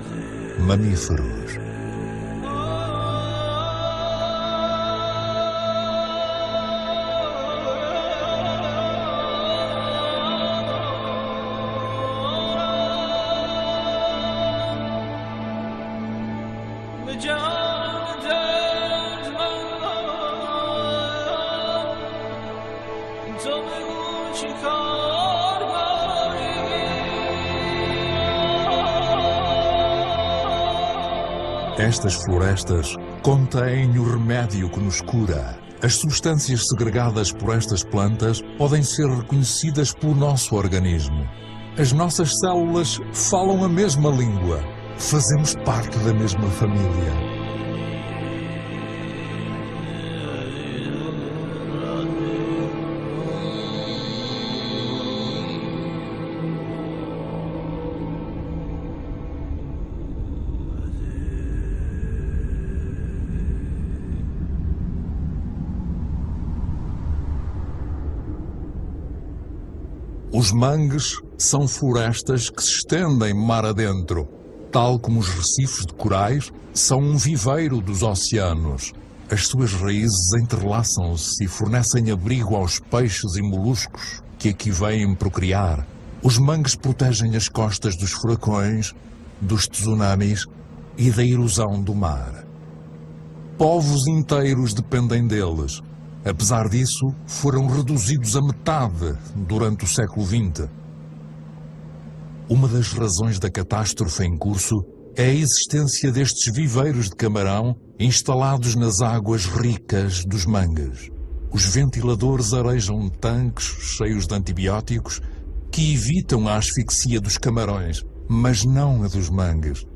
mamíferos. Estas florestas contêm o remédio que nos cura. As substâncias segregadas por estas plantas podem ser reconhecidas pelo nosso organismo. As nossas células falam a mesma língua. Fazemos parte da mesma família. Os mangues são florestas que se estendem mar adentro, tal como os recifes de corais são um viveiro dos oceanos. As suas raízes entrelaçam-se e fornecem abrigo aos peixes e moluscos que aqui vêm procriar. Os mangues protegem as costas dos furacões, dos tsunamis e da erosão do mar. Povos inteiros dependem deles. Apesar disso, foram reduzidos a metade durante o século XX. Uma das razões da catástrofe em curso é a existência destes viveiros de camarão instalados nas águas ricas dos mangues. Os ventiladores arejam tanques cheios de antibióticos que evitam a asfixia dos camarões, mas não a dos mangues.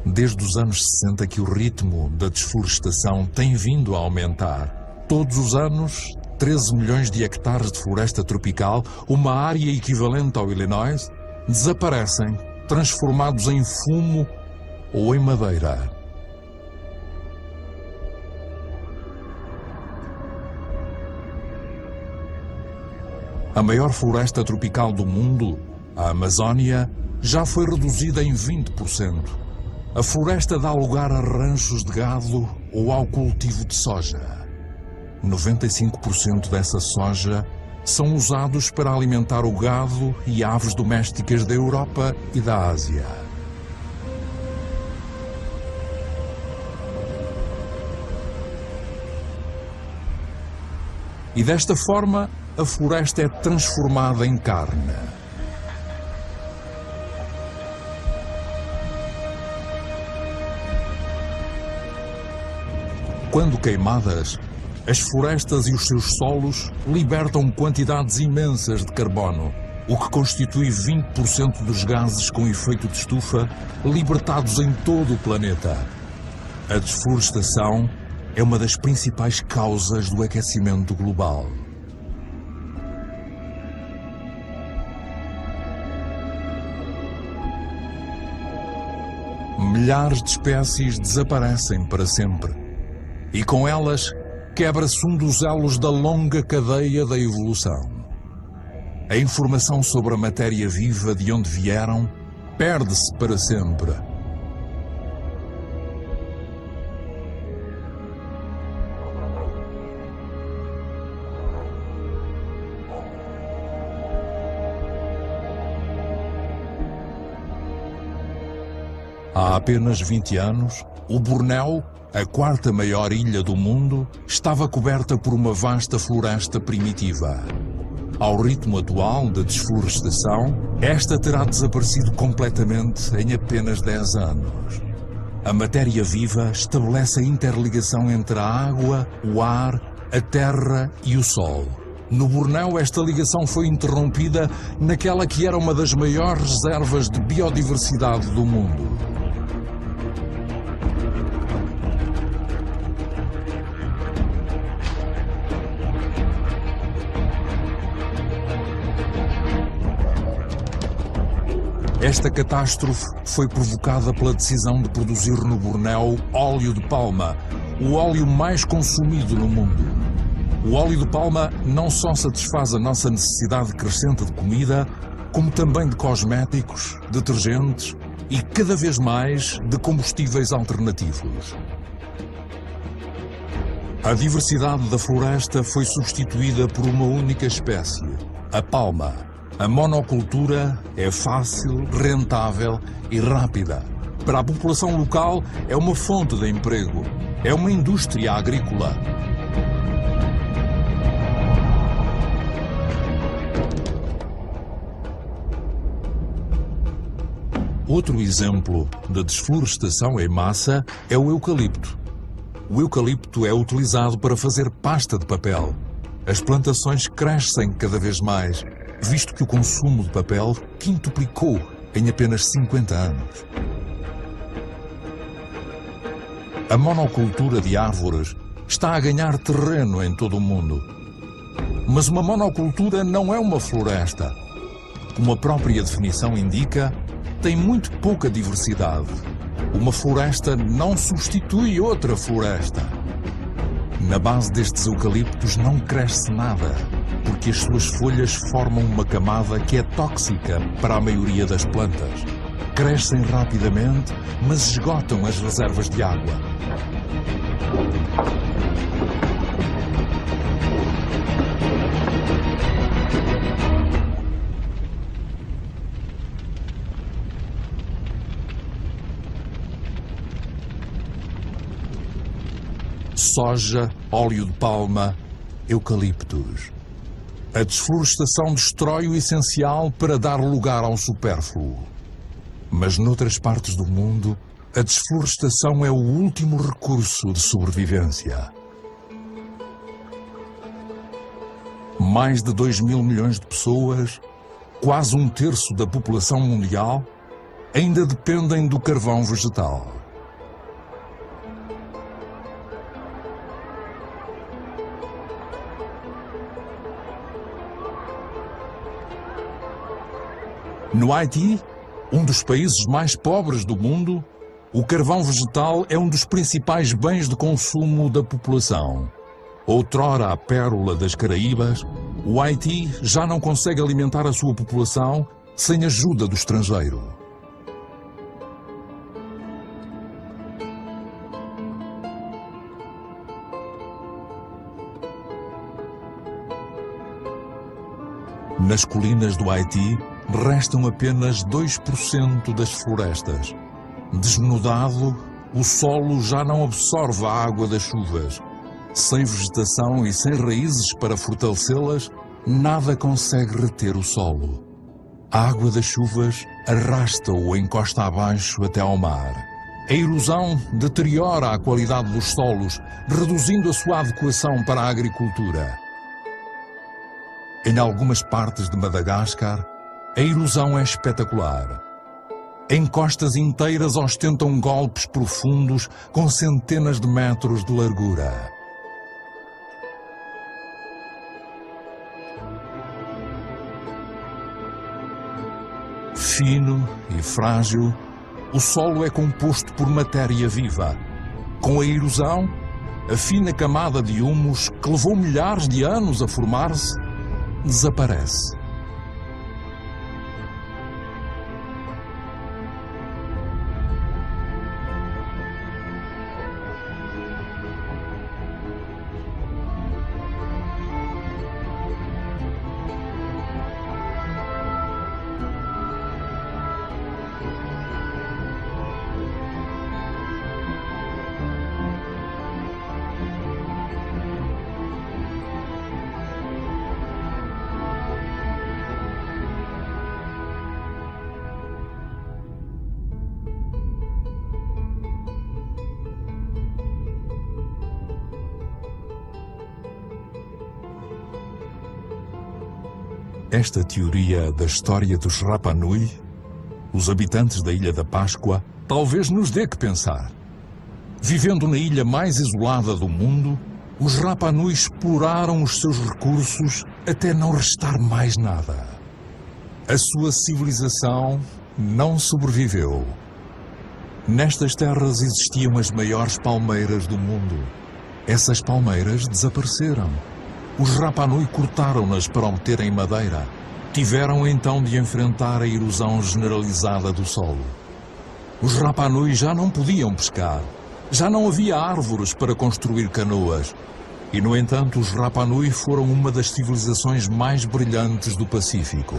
Desde os anos 60 que o ritmo da desflorestação tem vindo a aumentar. Todos os anos, 13 milhões de hectares de floresta tropical, uma área equivalente ao Illinois, desaparecem, transformados em fumo ou em madeira. A maior floresta tropical do mundo, a Amazónia, já foi reduzida em 20%. A floresta dá lugar a ranchos de gado ou ao cultivo de soja. 95% dessa soja são usados para alimentar o gado e aves domésticas da Europa e da Ásia. E desta forma, a floresta é transformada em carne. Quando queimadas, as florestas e os seus solos libertam quantidades imensas de carbono, o que constitui 20% dos gases com efeito de estufa libertados em todo o planeta. A desflorestação é uma das principais causas do aquecimento global. Milhares de espécies desaparecem para sempre. E com elas, quebra-se um dos elos da longa cadeia da evolução. A informação sobre a matéria viva de onde vieram perde-se para sempre. Há apenas 20 anos, o Bornéu, a quarta maior ilha do mundo, estava coberta por uma vasta floresta primitiva. Ao ritmo atual de desflorestação, esta terá desaparecido completamente em apenas 10 anos. A matéria viva estabelece a interligação entre a água, o ar, a terra e o sol. No Bornéu, esta ligação foi interrompida naquela que era uma das maiores reservas de biodiversidade do mundo. Esta catástrofe foi provocada pela decisão de produzir no Bornéu óleo de palma, o óleo mais consumido no mundo. O óleo de palma não só satisfaz a nossa necessidade crescente de comida, como também de cosméticos, detergentes e, cada vez mais, de combustíveis alternativos. A diversidade da floresta foi substituída por uma única espécie, a palma. A monocultura é fácil, rentável e rápida. Para a população local, é uma fonte de emprego. É uma indústria agrícola. Outro exemplo de desflorestação em massa é o eucalipto. O eucalipto é utilizado para fazer pasta de papel. As plantações crescem cada vez mais, visto que o consumo de papel quintuplicou em apenas 50 anos. A monocultura de árvores está a ganhar terreno em todo o mundo. Mas uma monocultura não é uma floresta. Como a própria definição indica, tem muito pouca diversidade. Uma floresta não substitui outra floresta. Na base destes eucaliptos não cresce nada, porque as suas folhas formam uma camada que é tóxica para a maioria das plantas. Crescem rapidamente, mas esgotam as reservas de água. Soja, óleo de palma, eucaliptos. A desflorestação destrói o essencial para dar lugar ao supérfluo. Mas noutras partes do mundo, a desflorestação é o último recurso de sobrevivência. Mais de 2.000 milhões de pessoas, quase um terço da população mundial, ainda dependem do carvão vegetal. No Haiti, um dos países mais pobres do mundo, o carvão vegetal é um dos principais bens de consumo da população. Outrora a pérola das Caraíbas, O Haiti já não consegue alimentar a sua população sem ajuda do estrangeiro. Nas colinas do Haiti restam apenas 2% das florestas. Desnudado, o solo já não absorve a água das chuvas. Sem vegetação e sem raízes para fortalecê-las, nada consegue reter o solo. A água das chuvas arrasta-o encosta abaixo até ao mar. A erosão deteriora a qualidade dos solos, reduzindo a sua adequação para a agricultura. Em algumas partes de Madagascar, a erosão é espetacular. Encostas inteiras ostentam golpes profundos com centenas de metros de largura. Fino e frágil, o solo é composto por matéria viva. Com a erosão, a fina camada de humus, que levou milhares de anos a formar-se, desaparece. Esta teoria da história dos Rapa Nui, os habitantes da Ilha da Páscoa, talvez nos dê que pensar. Vivendo na ilha mais isolada do mundo, os Rapa Nui exploraram os seus recursos até não restar mais nada. A sua civilização não sobreviveu. Nestas terras existiam as maiores palmeiras do mundo. Essas palmeiras desapareceram. Os Rapa Nui cortaram-nas para obterem madeira. Tiveram então de enfrentar a erosão generalizada do solo. Os Rapa Nui já não podiam pescar. Já não havia árvores para construir canoas. E, no entanto, os Rapa Nui foram uma das civilizações mais brilhantes do Pacífico.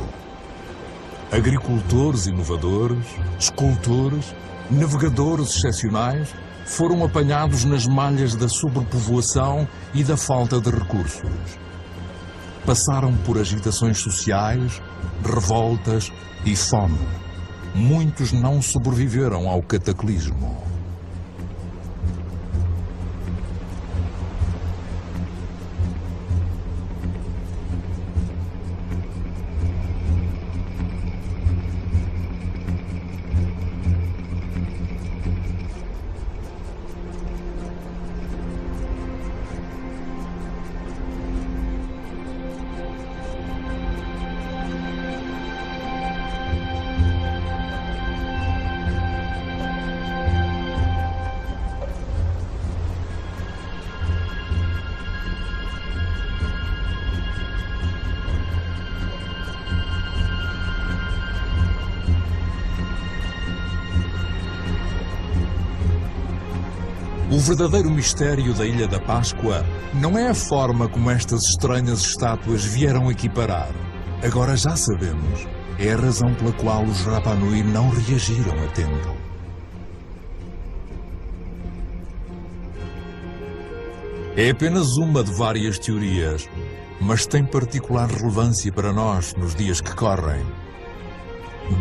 Agricultores inovadores, escultores, navegadores excepcionais, foram apanhados nas malhas da sobrepovoação e da falta de recursos. Passaram por agitações sociais, revoltas e fome. Muitos não sobreviveram ao cataclismo. O verdadeiro mistério da Ilha da Páscoa não é a forma como estas estranhas estátuas vieram equiparar. Agora já sabemos. É a razão pela qual os Rapa Nui não reagiram a tempo. É apenas uma de várias teorias, mas tem particular relevância para nós nos dias que correm.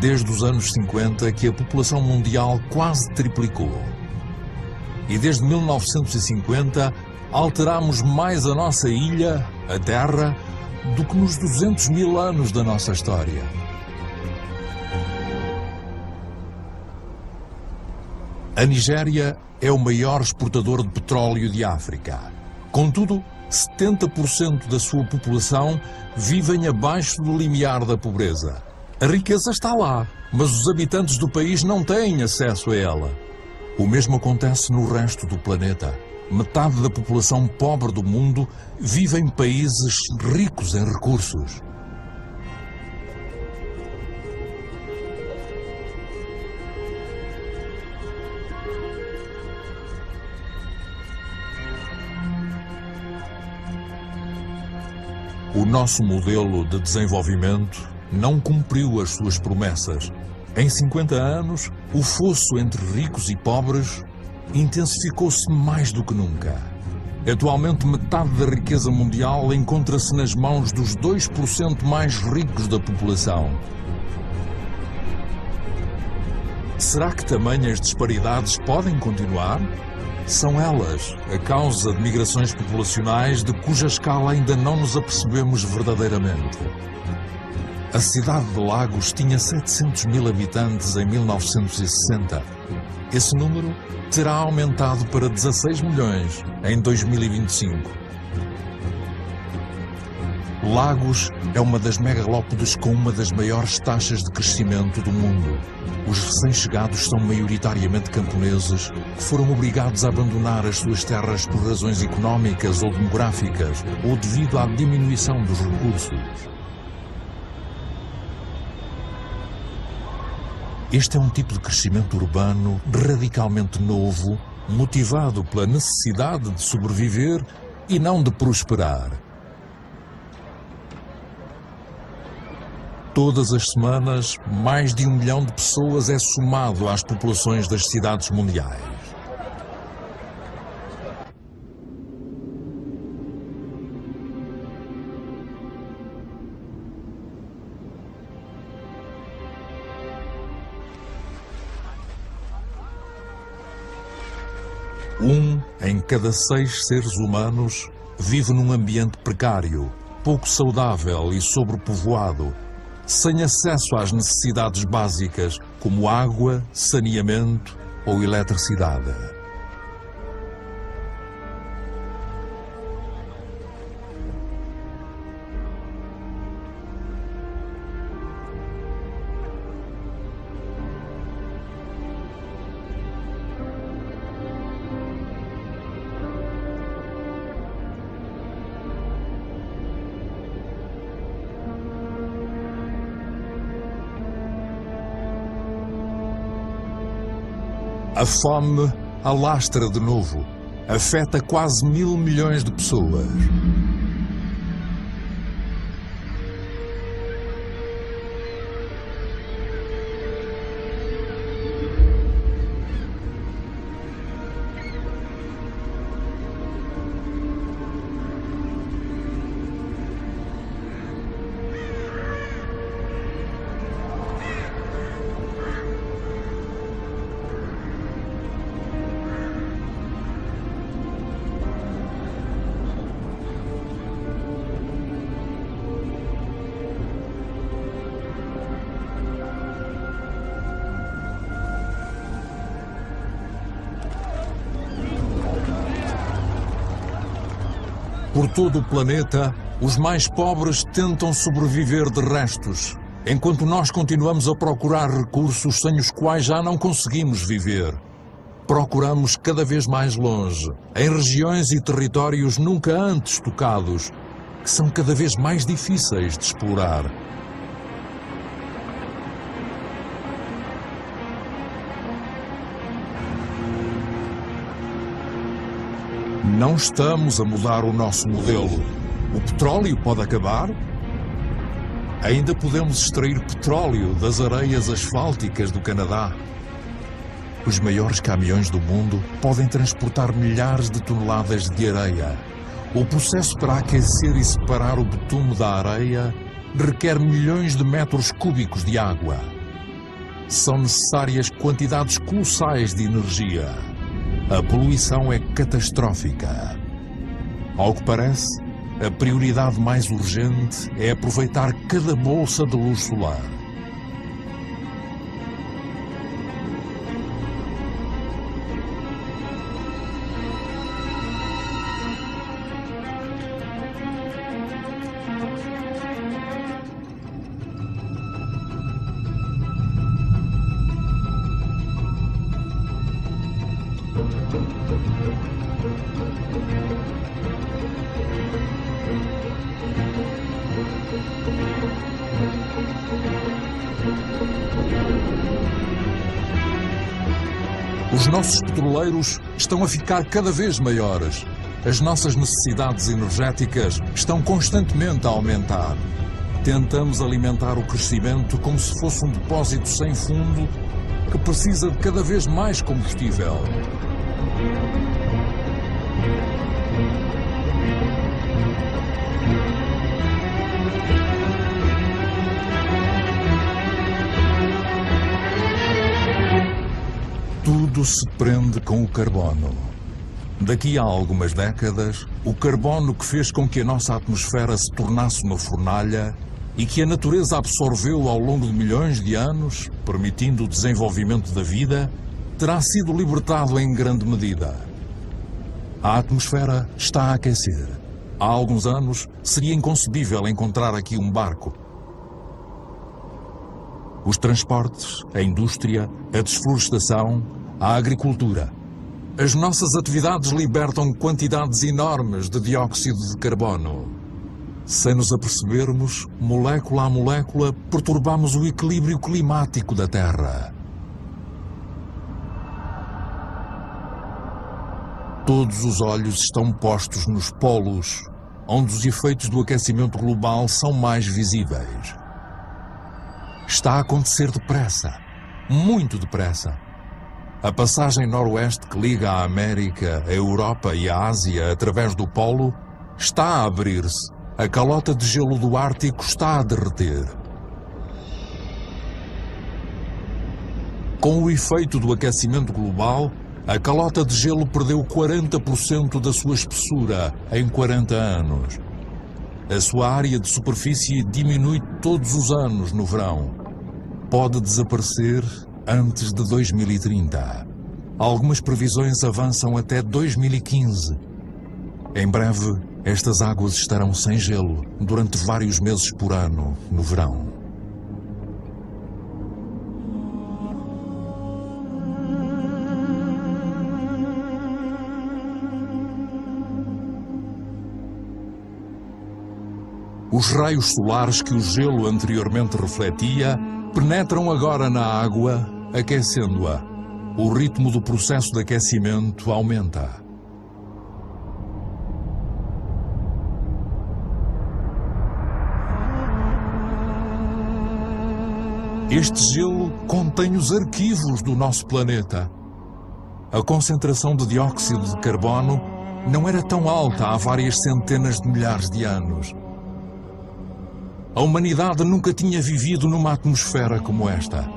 Desde os anos 50 que a população mundial quase triplicou. E desde 1950 alterámos mais a nossa ilha, a Terra, do que nos 200 mil anos da nossa história. A Nigéria é o maior exportador de petróleo de África. Contudo, 70% da sua população vivem abaixo do limiar da pobreza. A riqueza está lá, mas os habitantes do país não têm acesso a ela. O mesmo acontece no resto do planeta. metade da população pobre do mundo vive em países ricos em recursos. O nosso modelo de desenvolvimento não cumpriu as suas promessas. Em 50 anos, o fosso entre ricos e pobres intensificou-se mais do que nunca. Atualmente, metade da riqueza mundial encontra-se nas mãos dos 2% mais ricos da população. Será que tamanhas disparidades podem continuar? São elas a causa de migrações populacionais de cuja escala ainda não nos apercebemos verdadeiramente. A cidade de Lagos tinha 700 mil habitantes em 1960. Esse número terá aumentado para 16 milhões em 2025. Lagos é uma das megalópodes com uma das maiores taxas de crescimento do mundo. Os recém-chegados são maioritariamente camponeses que foram obrigados a abandonar as suas terras por razões económicas ou demográficas ou devido à diminuição dos recursos. Este é um tipo de crescimento urbano radicalmente novo, motivado pela necessidade de sobreviver e não de prosperar. Todas as semanas, mais de 1 milhão de pessoas é somado às populações das cidades mundiais. Um em cada 6 seres humanos vive num ambiente precário, pouco saudável e sobrepovoado, sem acesso às necessidades básicas como água, saneamento ou eletricidade. A fome alastra de novo, afeta quase 1.000 milhões de pessoas. Por todo o planeta, os mais pobres tentam sobreviver de restos, enquanto nós continuamos a procurar recursos sem os quais já não conseguimos viver. Procuramos cada vez mais longe, em regiões e territórios nunca antes tocados, que são cada vez mais difíceis de explorar. Não estamos a mudar o nosso modelo. O petróleo pode acabar? Ainda podemos extrair petróleo das areias asfálticas do Canadá. Os maiores caminhões do mundo podem transportar milhares de toneladas de areia. O processo para aquecer e separar o betume da areia requer milhões de metros cúbicos de água. São necessárias quantidades colossais de energia. A poluição é catastrófica. Ao que parece, a prioridade mais urgente é aproveitar cada bolsa de luz solar. Os nossos petroleiros estão a ficar cada vez maiores. As nossas necessidades energéticas estão constantemente a aumentar. Tentamos alimentar o crescimento como se fosse um depósito sem fundo que precisa de cada vez mais combustível. Tudo se prende com o carbono. Daqui a algumas décadas, o carbono que fez com que a nossa atmosfera se tornasse uma fornalha e que a natureza absorveu ao longo de milhões de anos, permitindo o desenvolvimento da vida, terá sido libertado em grande medida. A atmosfera está a aquecer. Há alguns anos, seria inconcebível encontrar aqui um barco. Os transportes, a indústria, a desflorestação, a agricultura. As nossas atividades libertam quantidades enormes de dióxido de carbono. Sem nos apercebermos, molécula a molécula, perturbamos o equilíbrio climático da Terra. Todos os olhos estão postos nos polos, onde os efeitos do aquecimento global são mais visíveis. Está a acontecer depressa, muito depressa. A passagem noroeste que liga a América, a Europa e a Ásia através do polo está a abrir-se. A calota de gelo do Ártico está a derreter. Com o efeito do aquecimento global, a calota de gelo perdeu 40% da sua espessura em 40 anos. A sua área de superfície diminui todos os anos no verão. Pode desaparecer antes de 2030. Algumas previsões avançam até 2015. Em breve, estas águas estarão sem gelo durante vários meses por ano, no verão. Os raios solares que o gelo anteriormente refletia penetram agora na água, aquecendo-a. O ritmo do processo de aquecimento aumenta. Este gelo contém os arquivos do nosso planeta. A concentração de dióxido de carbono não era tão alta há várias centenas de milhares de anos. A humanidade nunca tinha vivido numa atmosfera como esta.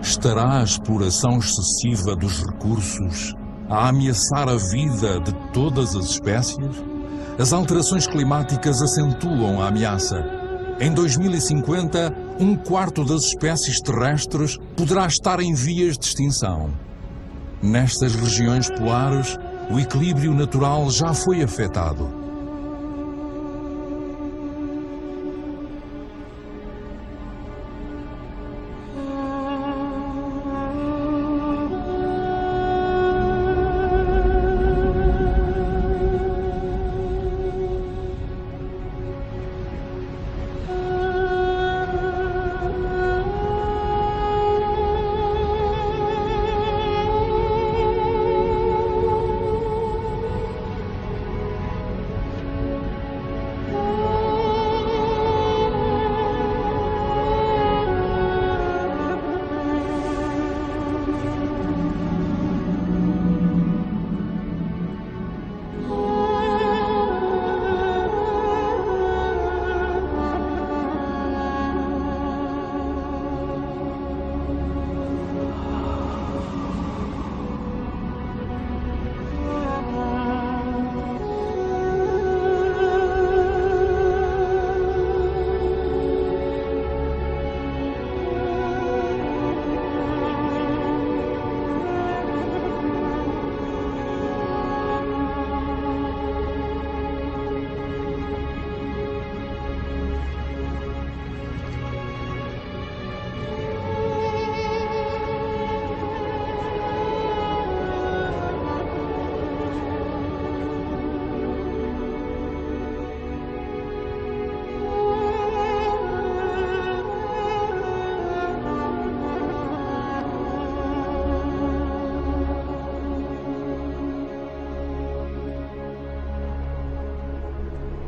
Estará a exploração excessiva dos recursos a ameaçar a vida de todas as espécies? As alterações climáticas acentuam a ameaça. Em 2050, 1/4 das espécies terrestres poderá estar em vias de extinção. Nestas regiões polares, o equilíbrio natural já foi afetado.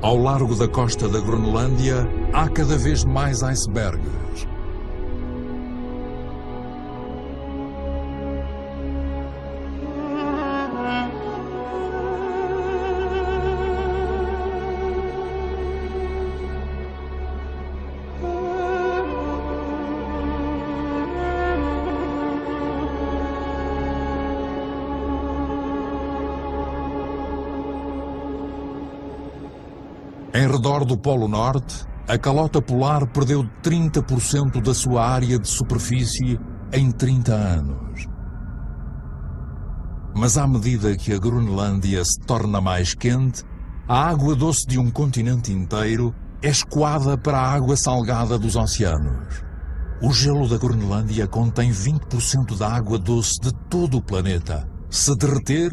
Ao largo da costa da Groenlândia, há cada vez mais icebergs. Em redor do Polo Norte, a calota polar perdeu 30% da sua área de superfície em 30 anos. Mas à medida que a Groenlândia se torna mais quente, a água doce de um continente inteiro é escoada para a água salgada dos oceanos. O gelo da Groenlândia contém 20% da água doce de todo o planeta. Se derreter,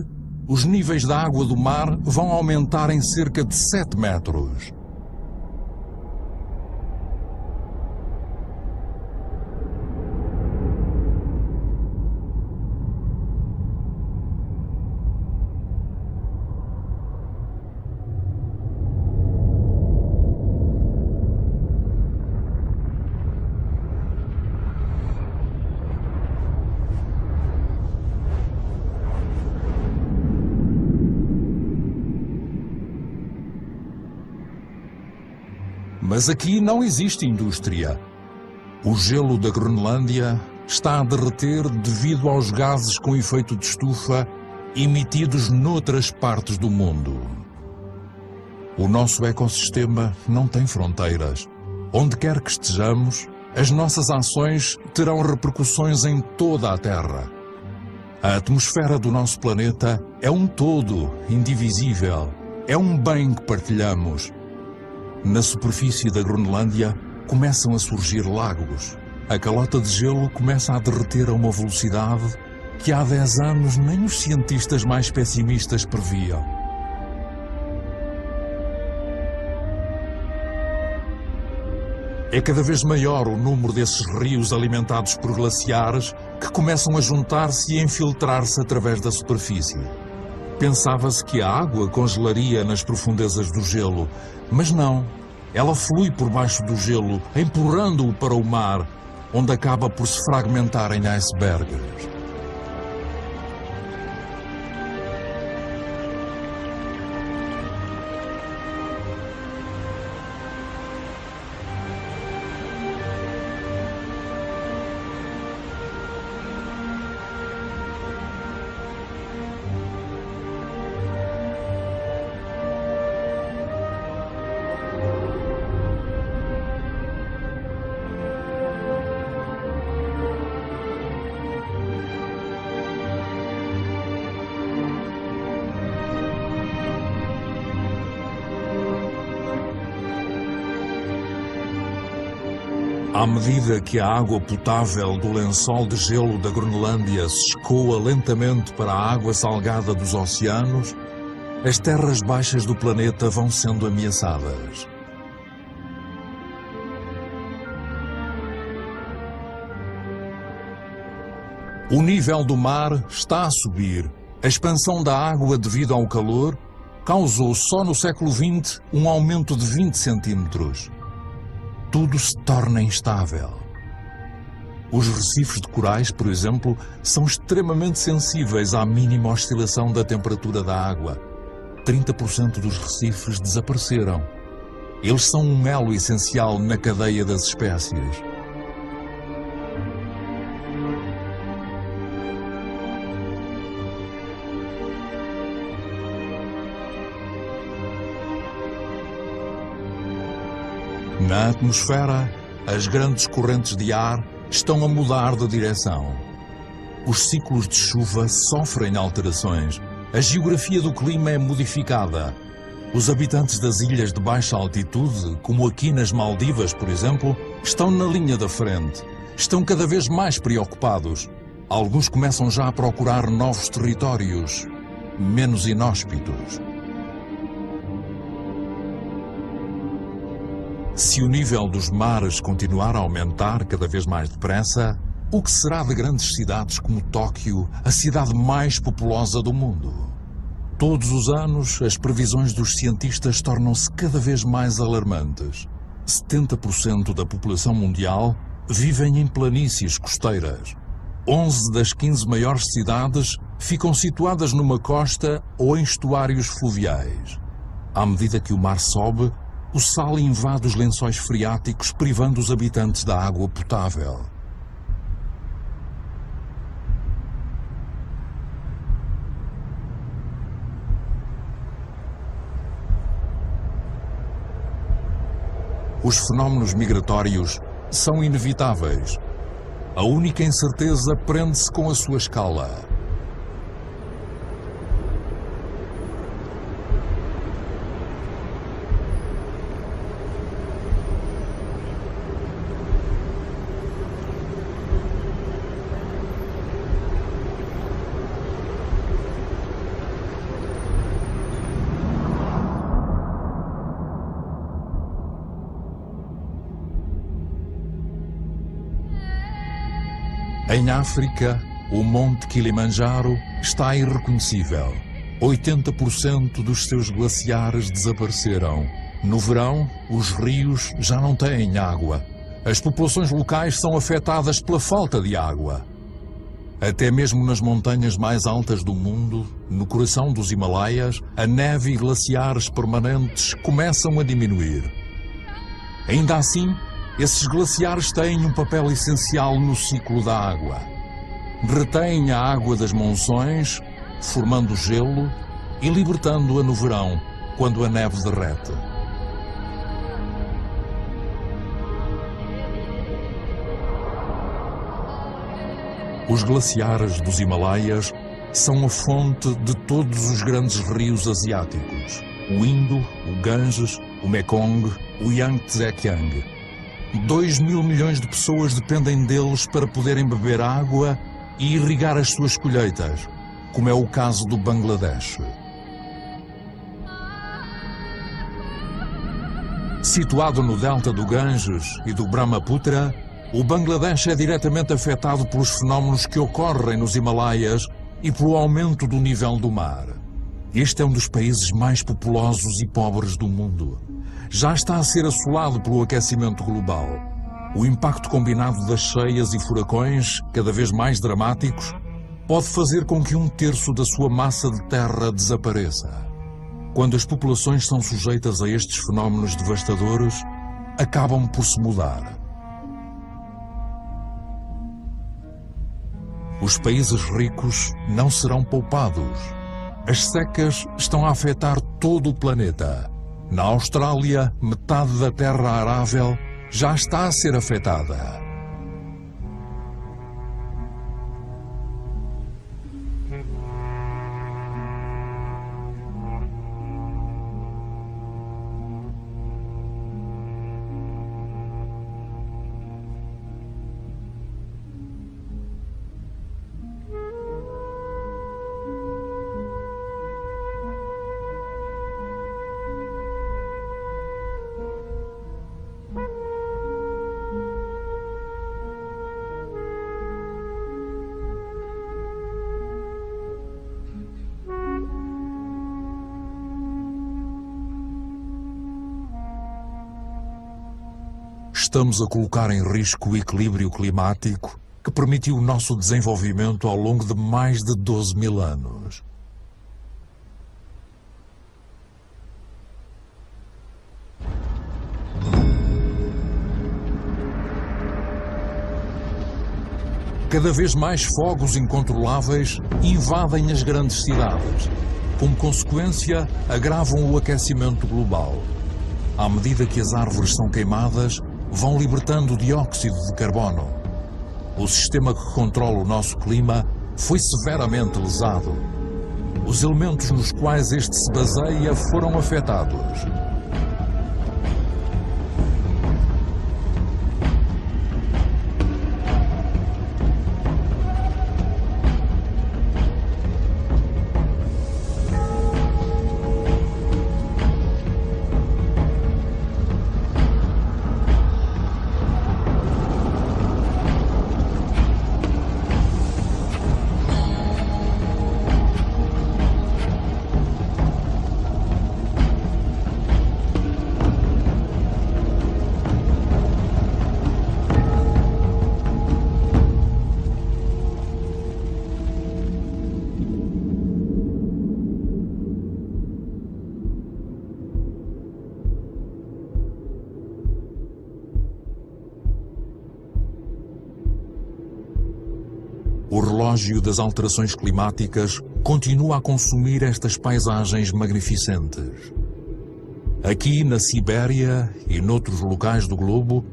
os níveis da água do mar vão aumentar em cerca de 7 metros. Mas aqui não existe indústria. O gelo da Groenlândia está a derreter devido aos gases com efeito de estufa emitidos noutras partes do mundo. O nosso ecossistema não tem fronteiras. Onde quer que estejamos, as nossas ações terão repercussões em toda a Terra. A atmosfera do nosso planeta é um todo indivisível. É um bem que partilhamos. Na superfície da Groenlândia começam a surgir lagos. A calota de gelo começa a derreter a uma velocidade que há 10 anos nem os cientistas mais pessimistas previam. É cada vez maior o número desses rios alimentados por glaciares que começam a juntar-se e infiltrar-se através da superfície. Pensava-se que a água congelaria nas profundezas do gelo, mas não. Ela flui por baixo do gelo, empurrando-o para o mar, onde acaba por se fragmentar em icebergs. À medida que a água potável do lençol de gelo da Groenlândia se escoa lentamente para a água salgada dos oceanos, as terras baixas do planeta vão sendo ameaçadas. O nível do mar está a subir. A expansão da água devido ao calor causou só no século XX um aumento de 20 centímetros. Tudo se torna instável. Os recifes de corais, por exemplo, são extremamente sensíveis à mínima oscilação da temperatura da água. 30% dos recifes desapareceram. Eles são um elo essencial na cadeia das espécies. Na atmosfera, as grandes correntes de ar estão a mudar de direção. Os ciclos de chuva sofrem alterações. A geografia do clima é modificada. Os habitantes das ilhas de baixa altitude, como aqui nas Maldivas, por exemplo, estão na linha da frente. Estão cada vez mais preocupados. Alguns começam já a procurar novos territórios, menos inóspitos. Se o nível dos mares continuar a aumentar cada vez mais depressa, o que será de grandes cidades como Tóquio, a cidade mais populosa do mundo? Todos os anos, as previsões dos cientistas tornam-se cada vez mais alarmantes. 70% da população mundial vivem em planícies costeiras. 11 das 15 maiores cidades ficam situadas numa costa ou em estuários fluviais. À medida que o mar sobe, o sal invade os lençóis freáticos, privando os habitantes da água potável. Os fenómenos migratórios são inevitáveis. A única incerteza prende-se com a sua escala. Em África, o Monte Kilimanjaro está irreconhecível. 80% dos seus glaciares desapareceram. No verão, os rios já não têm água. As populações locais são afetadas pela falta de água. Até mesmo nas montanhas mais altas do mundo, no coração dos Himalaias, a neve e glaciares permanentes começam a diminuir. Ainda assim, esses glaciares têm um papel essencial no ciclo da água. Retêm a água das monções, formando gelo e libertando-a no verão, quando a neve derrete. Os glaciares dos Himalaias são a fonte de todos os grandes rios asiáticos: o Indo, o Ganges, o Mekong, o Yangtze-Kiang. 2 mil milhões de pessoas dependem deles para poderem beber água e irrigar as suas colheitas, como é o caso do Bangladesh. Situado no delta do Ganges e do Brahmaputra, o Bangladesh é diretamente afetado pelos fenómenos que ocorrem nos Himalaias e pelo aumento do nível do mar. Este é um dos países mais populosos e pobres do mundo. Já está a ser assolado pelo aquecimento global. O impacto combinado das cheias e furacões, cada vez mais dramáticos, pode fazer com que 1/3 da sua massa de terra desapareça. Quando as populações são sujeitas a estes fenómenos devastadores, acabam por se mudar. Os países ricos não serão poupados. As secas estão a afetar todo o planeta. Na Austrália, metade da terra arável já está a ser afetada. Estamos a colocar em risco o equilíbrio climático que permitiu o nosso desenvolvimento ao longo de mais de 12 mil anos. Cada vez mais fogos incontroláveis invadem as grandes cidades. Como consequência, agravam o aquecimento global. À medida que as árvores são queimadas, vão libertando dióxido de carbono. O sistema que controla o nosso clima foi severamente lesado. Os elementos nos quais este se baseia foram afetados. O relógio das alterações climáticas continua a consumir estas paisagens magnificentes. Aqui na Sibéria e noutros locais do globo,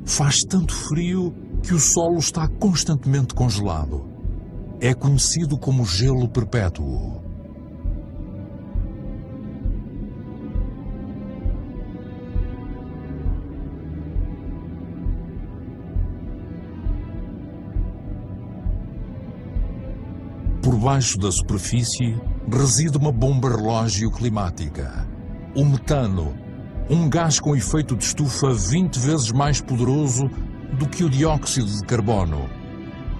faz tanto frio que o solo está constantemente congelado. É conhecido como gelo perpétuo. Por baixo da superfície reside uma bomba relógio climática. O metano, um gás com efeito de estufa 20 vezes mais poderoso do que o dióxido de carbono.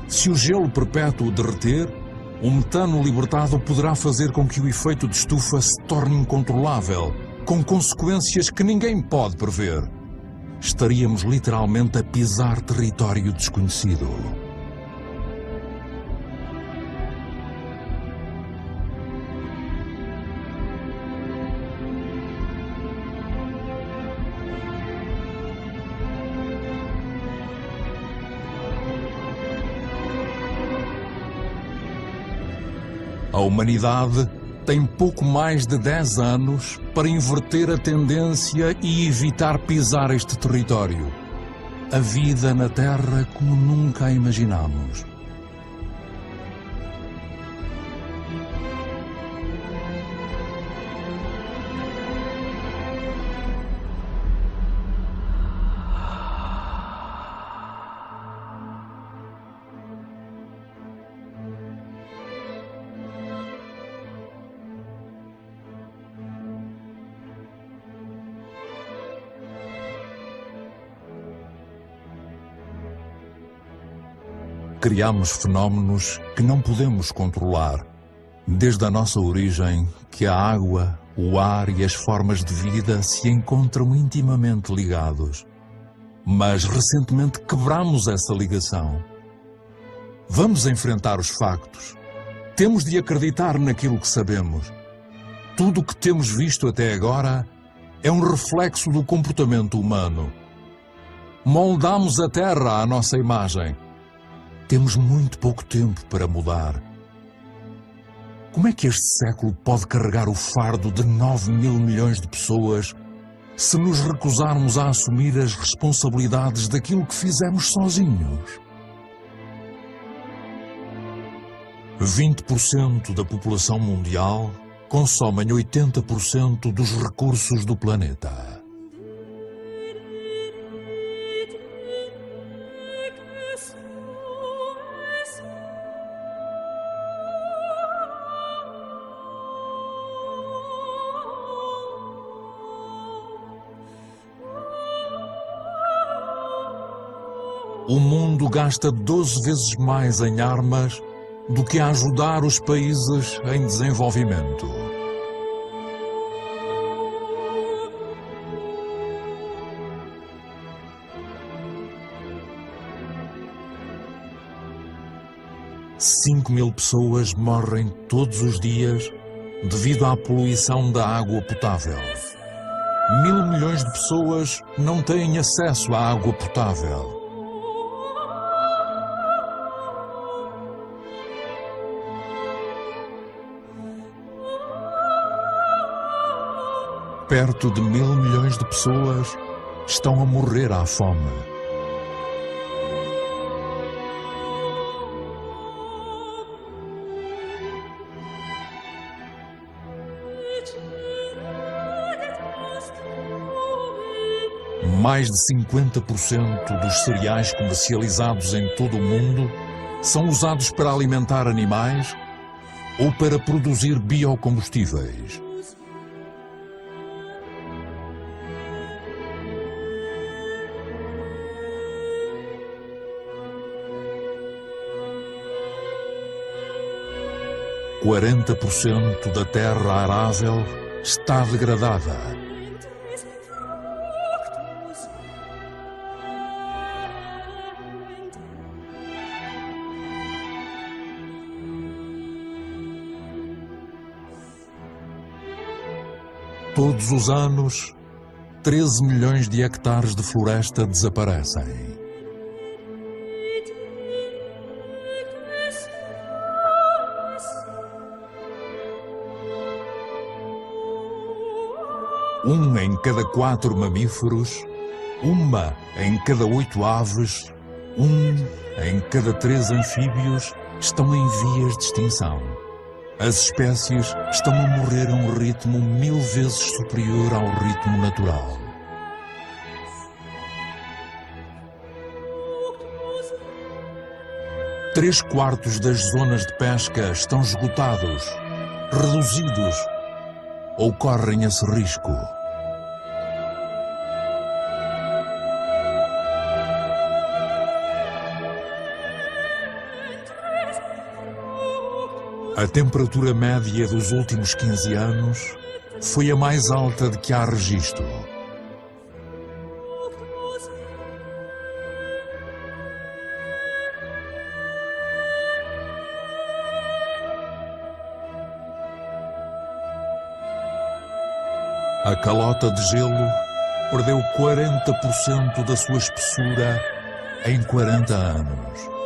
Se o gelo perpétuo derreter, o metano libertado poderá fazer com que o efeito de estufa se torne incontrolável, com consequências que ninguém pode prever. Estaríamos literalmente a pisar território desconhecido. A humanidade tem pouco mais de 10 anos para inverter a tendência e evitar pisar este território. A vida na Terra como nunca a imaginamos. Criamos fenómenos que não podemos controlar, desde a nossa origem, que a água, o ar e as formas de vida se encontram intimamente ligados. Mas recentemente quebramos essa ligação. Vamos enfrentar os factos. Temos de acreditar naquilo que sabemos. Tudo o que temos visto até agora é um reflexo do comportamento humano. Moldamos a Terra à nossa imagem. Temos muito pouco tempo para mudar. Como é que este século pode carregar o fardo de 9 mil milhões de pessoas se nos recusarmos a assumir as responsabilidades daquilo que fizemos sozinhos? 20% da população mundial consomem 80% dos recursos do planeta. O mundo gasta 12 vezes mais em armas do que a ajudar os países em desenvolvimento. Cinco mil pessoas morrem todos os dias devido à poluição da água potável. 1.000 milhões de pessoas não têm acesso à água potável. Perto de 1.000 milhões de pessoas estão a morrer à fome. Mais de 50% dos cereais comercializados em todo o mundo são usados para alimentar animais ou para produzir biocombustíveis. O 40% da terra arável está degradada. Todos os anos, 13 milhões de hectares de floresta desaparecem. 1 em cada 4 mamíferos, 1 em cada 8 aves, 1 em cada 3 anfíbios estão em vias de extinção. As espécies estão a morrer a um ritmo 1000 vezes superior ao ritmo natural. Três quartos das zonas de pesca estão esgotados, reduzidos ou correm esse risco. A temperatura média dos últimos 15 anos foi a mais alta de que há registro. A calota de gelo perdeu 40% da sua espessura em 40 anos.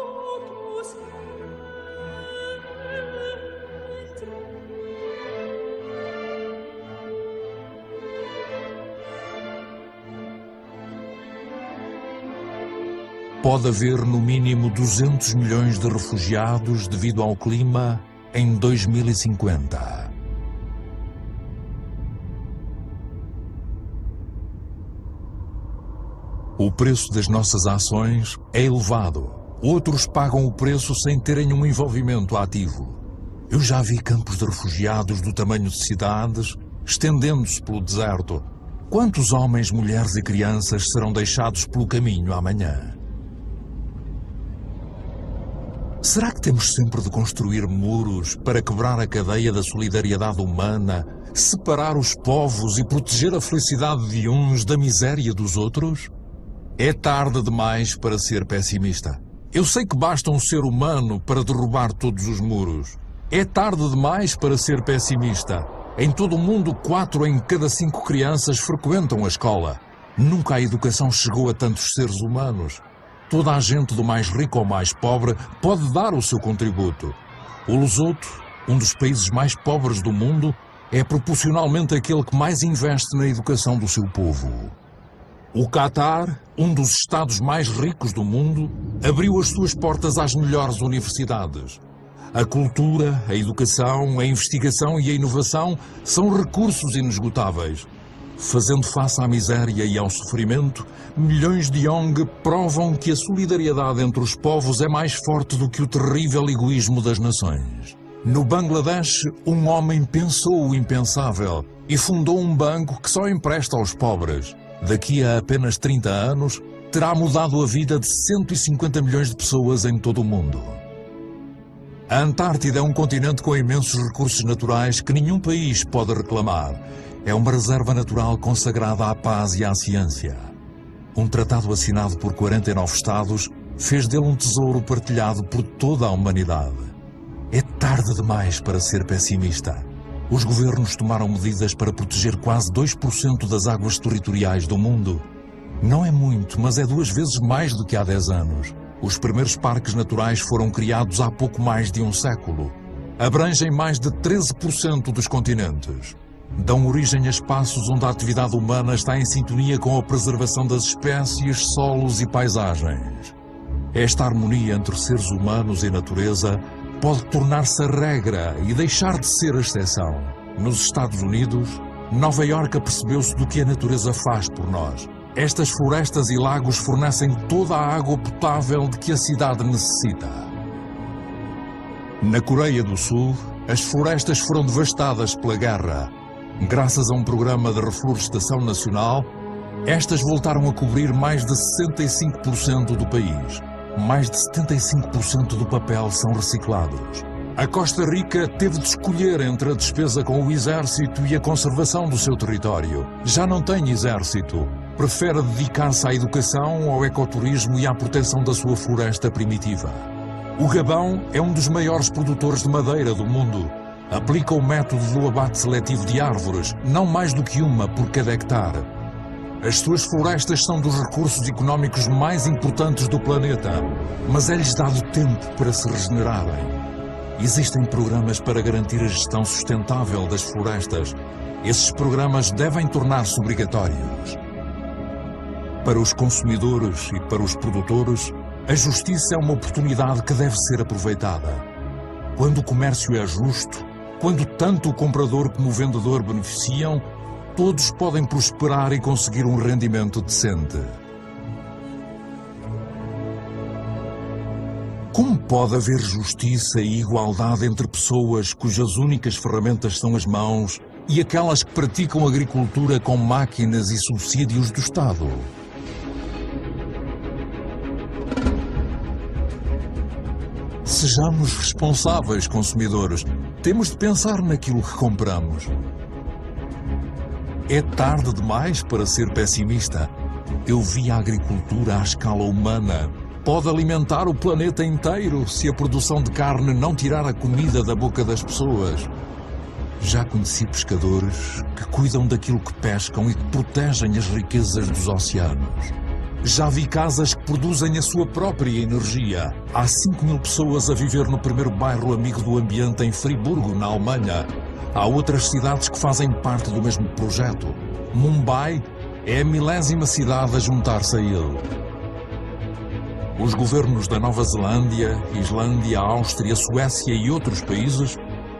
Pode haver no mínimo 200 milhões de refugiados devido ao clima em 2050. O preço das nossas ações é elevado. Outros pagam o preço sem terem um envolvimento ativo. Eu já vi campos de refugiados do tamanho de cidades, estendendo-se pelo deserto. Quantos homens, mulheres e crianças serão deixados pelo caminho amanhã? Será que temos sempre de construir muros para quebrar a cadeia da solidariedade humana, separar os povos e proteger a felicidade de uns da miséria dos outros? É tarde demais para ser pessimista. Eu sei que basta um ser humano para derrubar todos os muros. É tarde demais para ser pessimista. Em todo o mundo, 4 em cada 5 crianças frequentam a escola. Nunca a educação chegou a tantos seres humanos. Toda a gente, do mais rico ao mais pobre, pode dar o seu contributo. O Lesoto, um dos países mais pobres do mundo, é proporcionalmente aquele que mais investe na educação do seu povo. O Catar, um dos estados mais ricos do mundo, abriu as suas portas às melhores universidades. A cultura, a educação, a investigação e a inovação são recursos inesgotáveis. Fazendo face à miséria e ao sofrimento, milhões de Yong provam que a solidariedade entre os povos é mais forte do que o terrível egoísmo das nações. No Bangladesh, um homem pensou o impensável e fundou um banco que só empresta aos pobres. Daqui a apenas 30 anos, terá mudado a vida de 150 milhões de pessoas em todo o mundo. A Antártida é um continente com imensos recursos naturais que nenhum país pode reclamar. É uma reserva natural consagrada à paz e à ciência. Um tratado assinado por 49 Estados fez dele um tesouro partilhado por toda a humanidade. É tarde demais para ser pessimista. Os governos tomaram medidas para proteger quase 2% das águas territoriais do mundo. Não é muito, mas é 2 vezes mais do que há 10 anos. Os primeiros parques naturais foram criados há pouco mais de um século. Abrangem mais de 13% dos continentes. Dão origem a espaços onde a atividade humana está em sintonia com a preservação das espécies, solos e paisagens. Esta harmonia entre seres humanos e natureza pode tornar-se a regra e deixar de ser a exceção. Nos Estados Unidos, Nova Iorque apercebeu-se do que a natureza faz por nós. Estas florestas e lagos fornecem toda a água potável de que a cidade necessita. Na Coreia do Sul, as florestas foram devastadas pela guerra. Graças a um programa de reflorestação nacional, estas voltaram a cobrir mais de 65% do país. Mais de 75% do papel são reciclados. A Costa Rica teve de escolher entre a despesa com o exército e a conservação do seu território. Já não tem exército. Prefere dedicar-se à educação, ao ecoturismo e à proteção da sua floresta primitiva. O Gabão é um dos maiores produtores de madeira do mundo. Aplica o método do abate seletivo de árvores, não mais do que uma por cada hectare. As suas florestas são dos recursos económicos mais importantes do planeta, mas é-lhes dado tempo para se regenerarem. Existem programas para garantir a gestão sustentável das florestas. Esses programas devem tornar-se obrigatórios. Para os consumidores e para os produtores, a justiça é uma oportunidade que deve ser aproveitada. Quando o comércio é justo, quando tanto o comprador como o vendedor beneficiam, todos podem prosperar e conseguir um rendimento decente. Como pode haver justiça e igualdade entre pessoas cujas únicas ferramentas são as mãos e aquelas que praticam agricultura com máquinas e subsídios do Estado? Sejamos responsáveis, consumidores. Temos de pensar naquilo que compramos. É tarde demais para ser pessimista. Eu vi a agricultura à escala humana. Pode alimentar o planeta inteiro se a produção de carne não tirar a comida da boca das pessoas. Já conheci pescadores que cuidam daquilo que pescam e que protegem as riquezas dos oceanos. Já vi casas que produzem a sua própria energia. Há 5.000 pessoas a viver no primeiro bairro amigo do ambiente em Friburgo, na Alemanha. Há outras cidades que fazem parte do mesmo projeto. Mumbai é a 1000ª cidade a juntar-se a ele. Os governos da Nova Zelândia, Islândia, Áustria, Suécia e outros países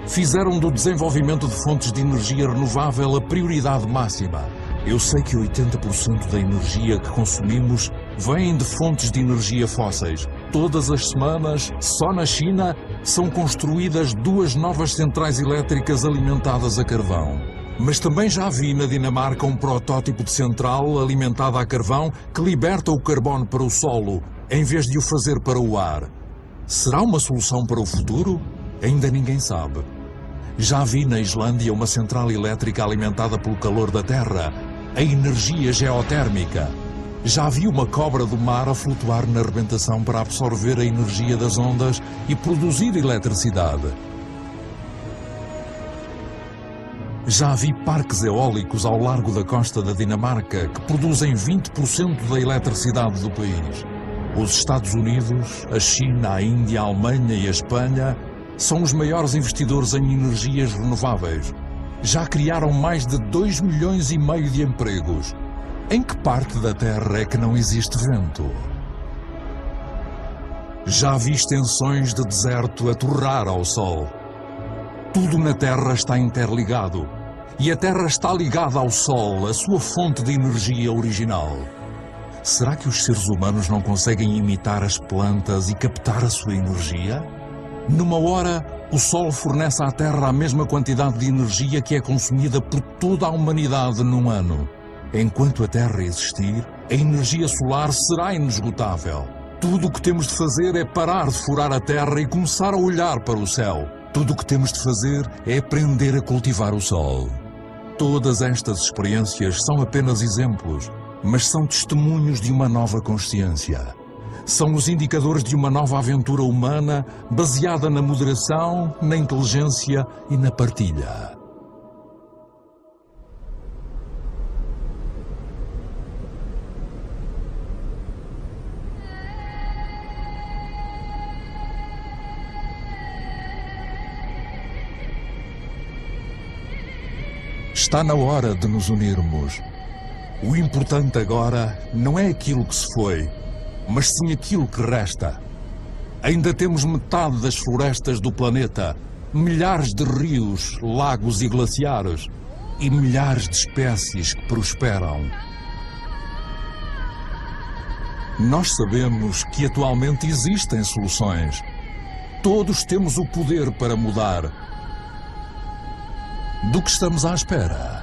fizeram do desenvolvimento de fontes de energia renovável a prioridade máxima. Eu sei que 80% da energia que consumimos vem de fontes de energia fósseis. Todas as semanas, só na China, são construídas 2 novas centrais elétricas alimentadas a carvão. Mas também já vi na Dinamarca um protótipo de central alimentada a carvão que liberta o carbono para o solo, em vez de o fazer para o ar. Será uma solução para o futuro? Ainda ninguém sabe. Já vi na Islândia uma central elétrica alimentada pelo calor da terra, a energia geotérmica. Já vi uma cobra do mar a flutuar na arrebentação para absorver a energia das ondas e produzir eletricidade. Já vi parques eólicos ao largo da costa da Dinamarca que produzem 20% da eletricidade do país. Os Estados Unidos, a China, a Índia, a Alemanha e a Espanha são os maiores investidores em energias renováveis. Já criaram mais de 2,5 milhões de empregos. Em que parte da Terra é que não existe vento? Já vi extensões de deserto a torrar ao sol. Tudo na Terra está interligado. E a Terra está ligada ao Sol, a sua fonte de energia original. Será que os seres humanos não conseguem imitar as plantas e captar a sua energia? Numa hora, o Sol fornece à Terra a mesma quantidade de energia que é consumida por toda a humanidade num ano. Enquanto a Terra existir, a energia solar será inesgotável. Tudo o que temos de fazer é parar de furar a Terra e começar a olhar para o céu. Tudo o que temos de fazer é aprender a cultivar o Sol. Todas estas experiências são apenas exemplos, mas são testemunhos de uma nova consciência. São os indicadores de uma nova aventura humana baseada na moderação, na inteligência e na partilha. Está na hora de nos unirmos. O importante agora não é aquilo que se foi, mas sim aquilo que resta. Ainda temos metade das florestas do planeta, milhares de rios, lagos e glaciares, e milhares de espécies que prosperam. Nós sabemos que atualmente existem soluções. Todos temos o poder para mudar. Do que estamos à espera?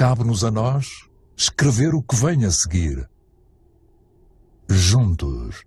cabe-nos a nós escrever o que vem a seguir. Juntos,